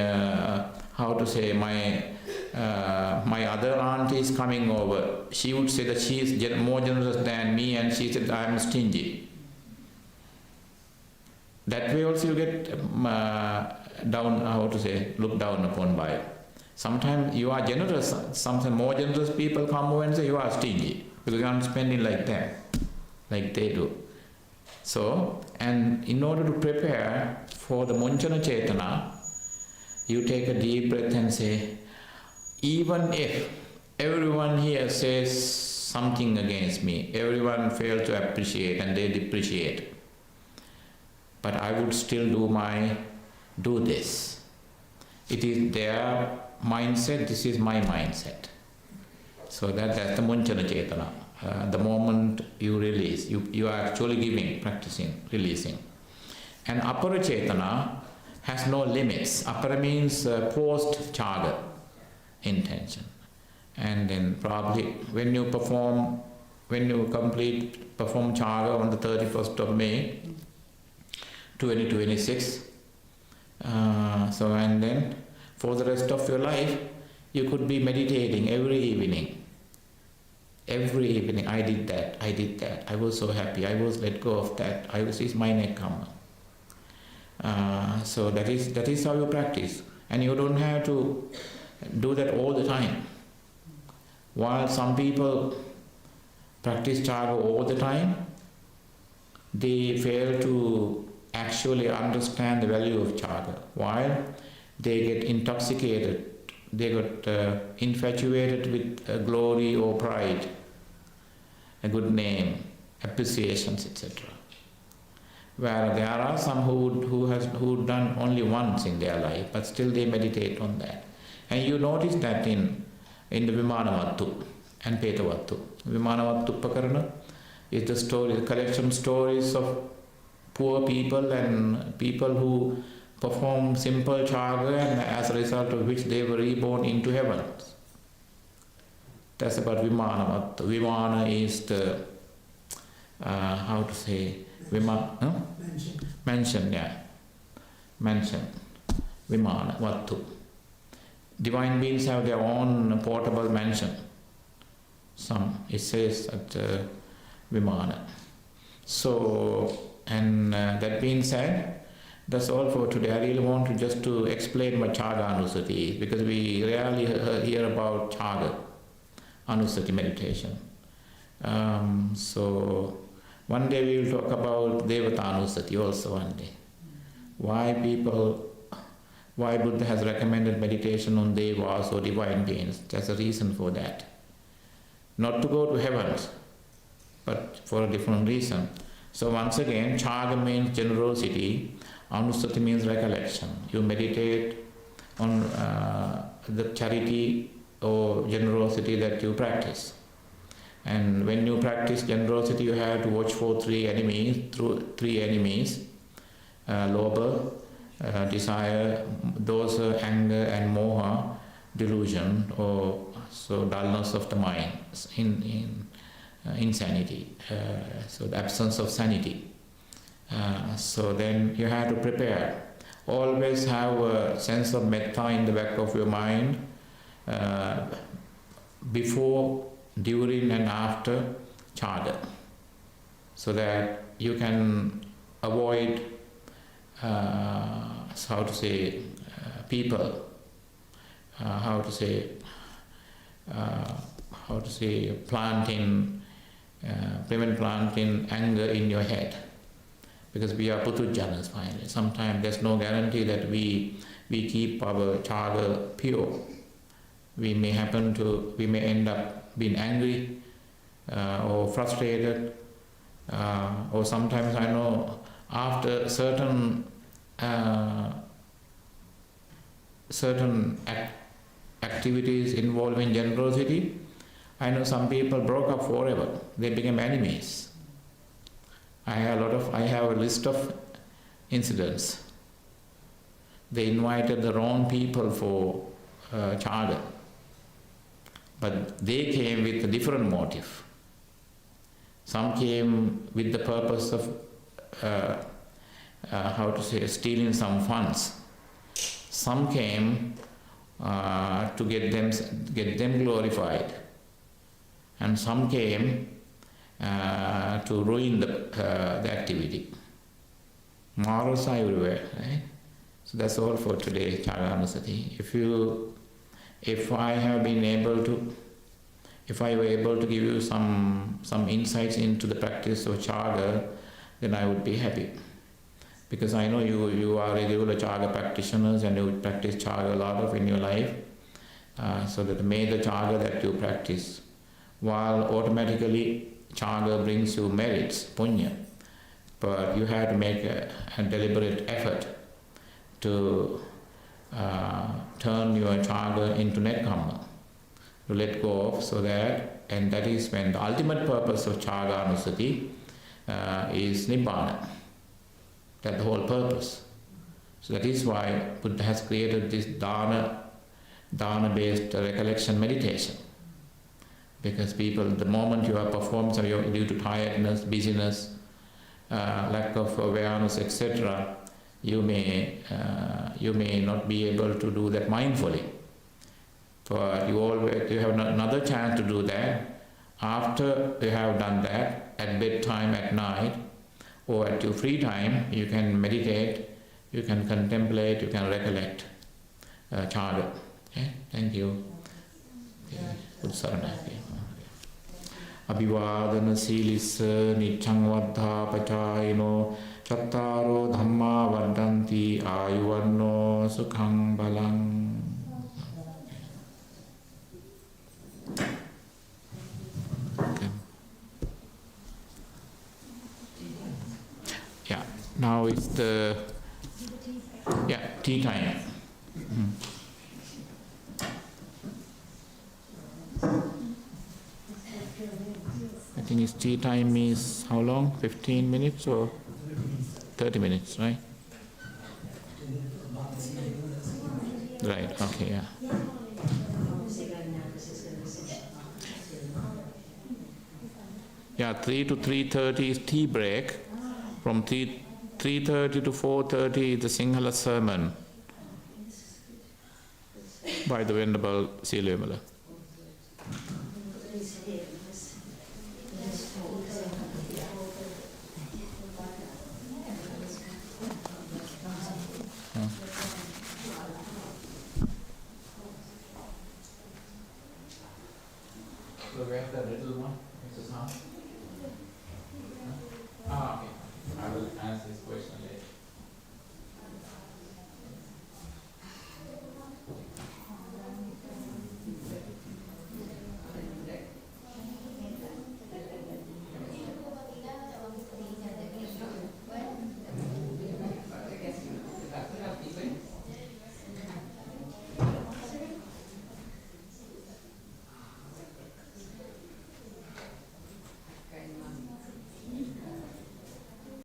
other auntie is coming over. She would say that she is more generous than me, and she said I am stingy. That way also you get looked down upon by. Sometimes you are generous, sometimes more generous people come over and say you are stingy because you aren't spending like them, like they do. So, and in order to prepare for the Munchana Chetana, you take a deep breath and say, even if everyone here says something against me, everyone fails to appreciate and they depreciate, but I would still do this. It is their mindset, this is my mindset. So that's the Munchana Chetana. The moment you release, you are actually giving, practicing, releasing. And Apara Chetana has no limits. Apara means post-chaga intention. And then probably when you perform chaga on the 31st of May 2026, and then for the rest of your life, you could be meditating every evening. Every evening, I did that, I was so happy, I was let go of that, is my nekkhamma. So that is how you practice. And you don't have to do that all the time. While some people practice chaga all the time, they fail to actually understand the value of chaga. While they get intoxicated, they got infatuated with glory or pride, a good name, appreciations, etc. Where there are some who done only once in their life, but still they meditate on that. And you notice that in the Vimanavattu and Petavattu. Vimanavattu Pakarana is the collection stories of poor people and people who perform simple chaga, and as a result of which they were reborn into heavens. That's about Vimanavattu. Vimana is the, Mansion, yeah. Mansion. Vimana, Vattu. Divine beings have their own portable mansion. It says at Vimana. So, and that being said, that's all for today. I really want to explain what Chaga Anusati is, because we rarely hear about Chaga Anusati meditation. So one day we will talk about Devata Anusati also one day. Why Buddha has recommended meditation on devas or divine beings. There's a reason for that. Not to go to heavens, but for a different reason. So once again, Chaga means generosity, Anusati means recollection. You meditate on the charity or generosity that you practice. And when you practice generosity, you have to watch for three enemies, lobha, desire, dosa, anger, and moha, delusion, or so dullness of the mind, insanity, so the absence of sanity. So then you have to prepare. Always have a sense of metta in the back of your mind before, during and after chaga, so that you can avoid people, prevent planting anger in your head, because we are putujjanas finally. Sometimes there's no guarantee that we keep our chaga pure. We may end up being angry or frustrated, or sometimes I know after certain activities involving generosity, I know some people broke up forever. They became enemies. I have a list of incidents. They invited the wrong people for charga, but they came with a different motive. Some came with the purpose of stealing some funds. Some came to get them glorified, and some came to ruin the activity. Morals are everywhere, right? So that's all for today, Chaganusati. If I were able to give you some insights into the practice of Chaga, then I would be happy. Because I know you are regular Chaga practitioners and you practice Chaga a lot in your life. So that may the Chaga that you practice, while automatically Chaga brings you merits, punya, but you have to make a deliberate effort to turn your Chaga into Nekkhamma, to let go of, and that is when the ultimate purpose of Chaganusati is Nibbana. That's the whole purpose. So that is why Buddha has created this dana-based recollection meditation. Because people, the moment you are performed, so due to tiredness, busyness, lack of awareness, etc., you may not be able to do that mindfully. But you have another chance to do that after you have done that, at bedtime, at night, or at your free time. You can meditate, you can contemplate, you can recollect Chaga. Okay? Thank you. Abhivadana Silissa Niccang Vaddha Pachayino Chattaro Dhamma Vaddanti Ayuvanno Sukhang Balang. Okay. Yeah, now it's the tea time. I think its tea time is how long? 15 minutes or 30 minutes, right? Right, okay, yeah. Yeah, 3 to 3:30 is tea break. From 3:30 to 4:30 is the Sinhala sermon by the Venerable Sila Vimala. So we have that little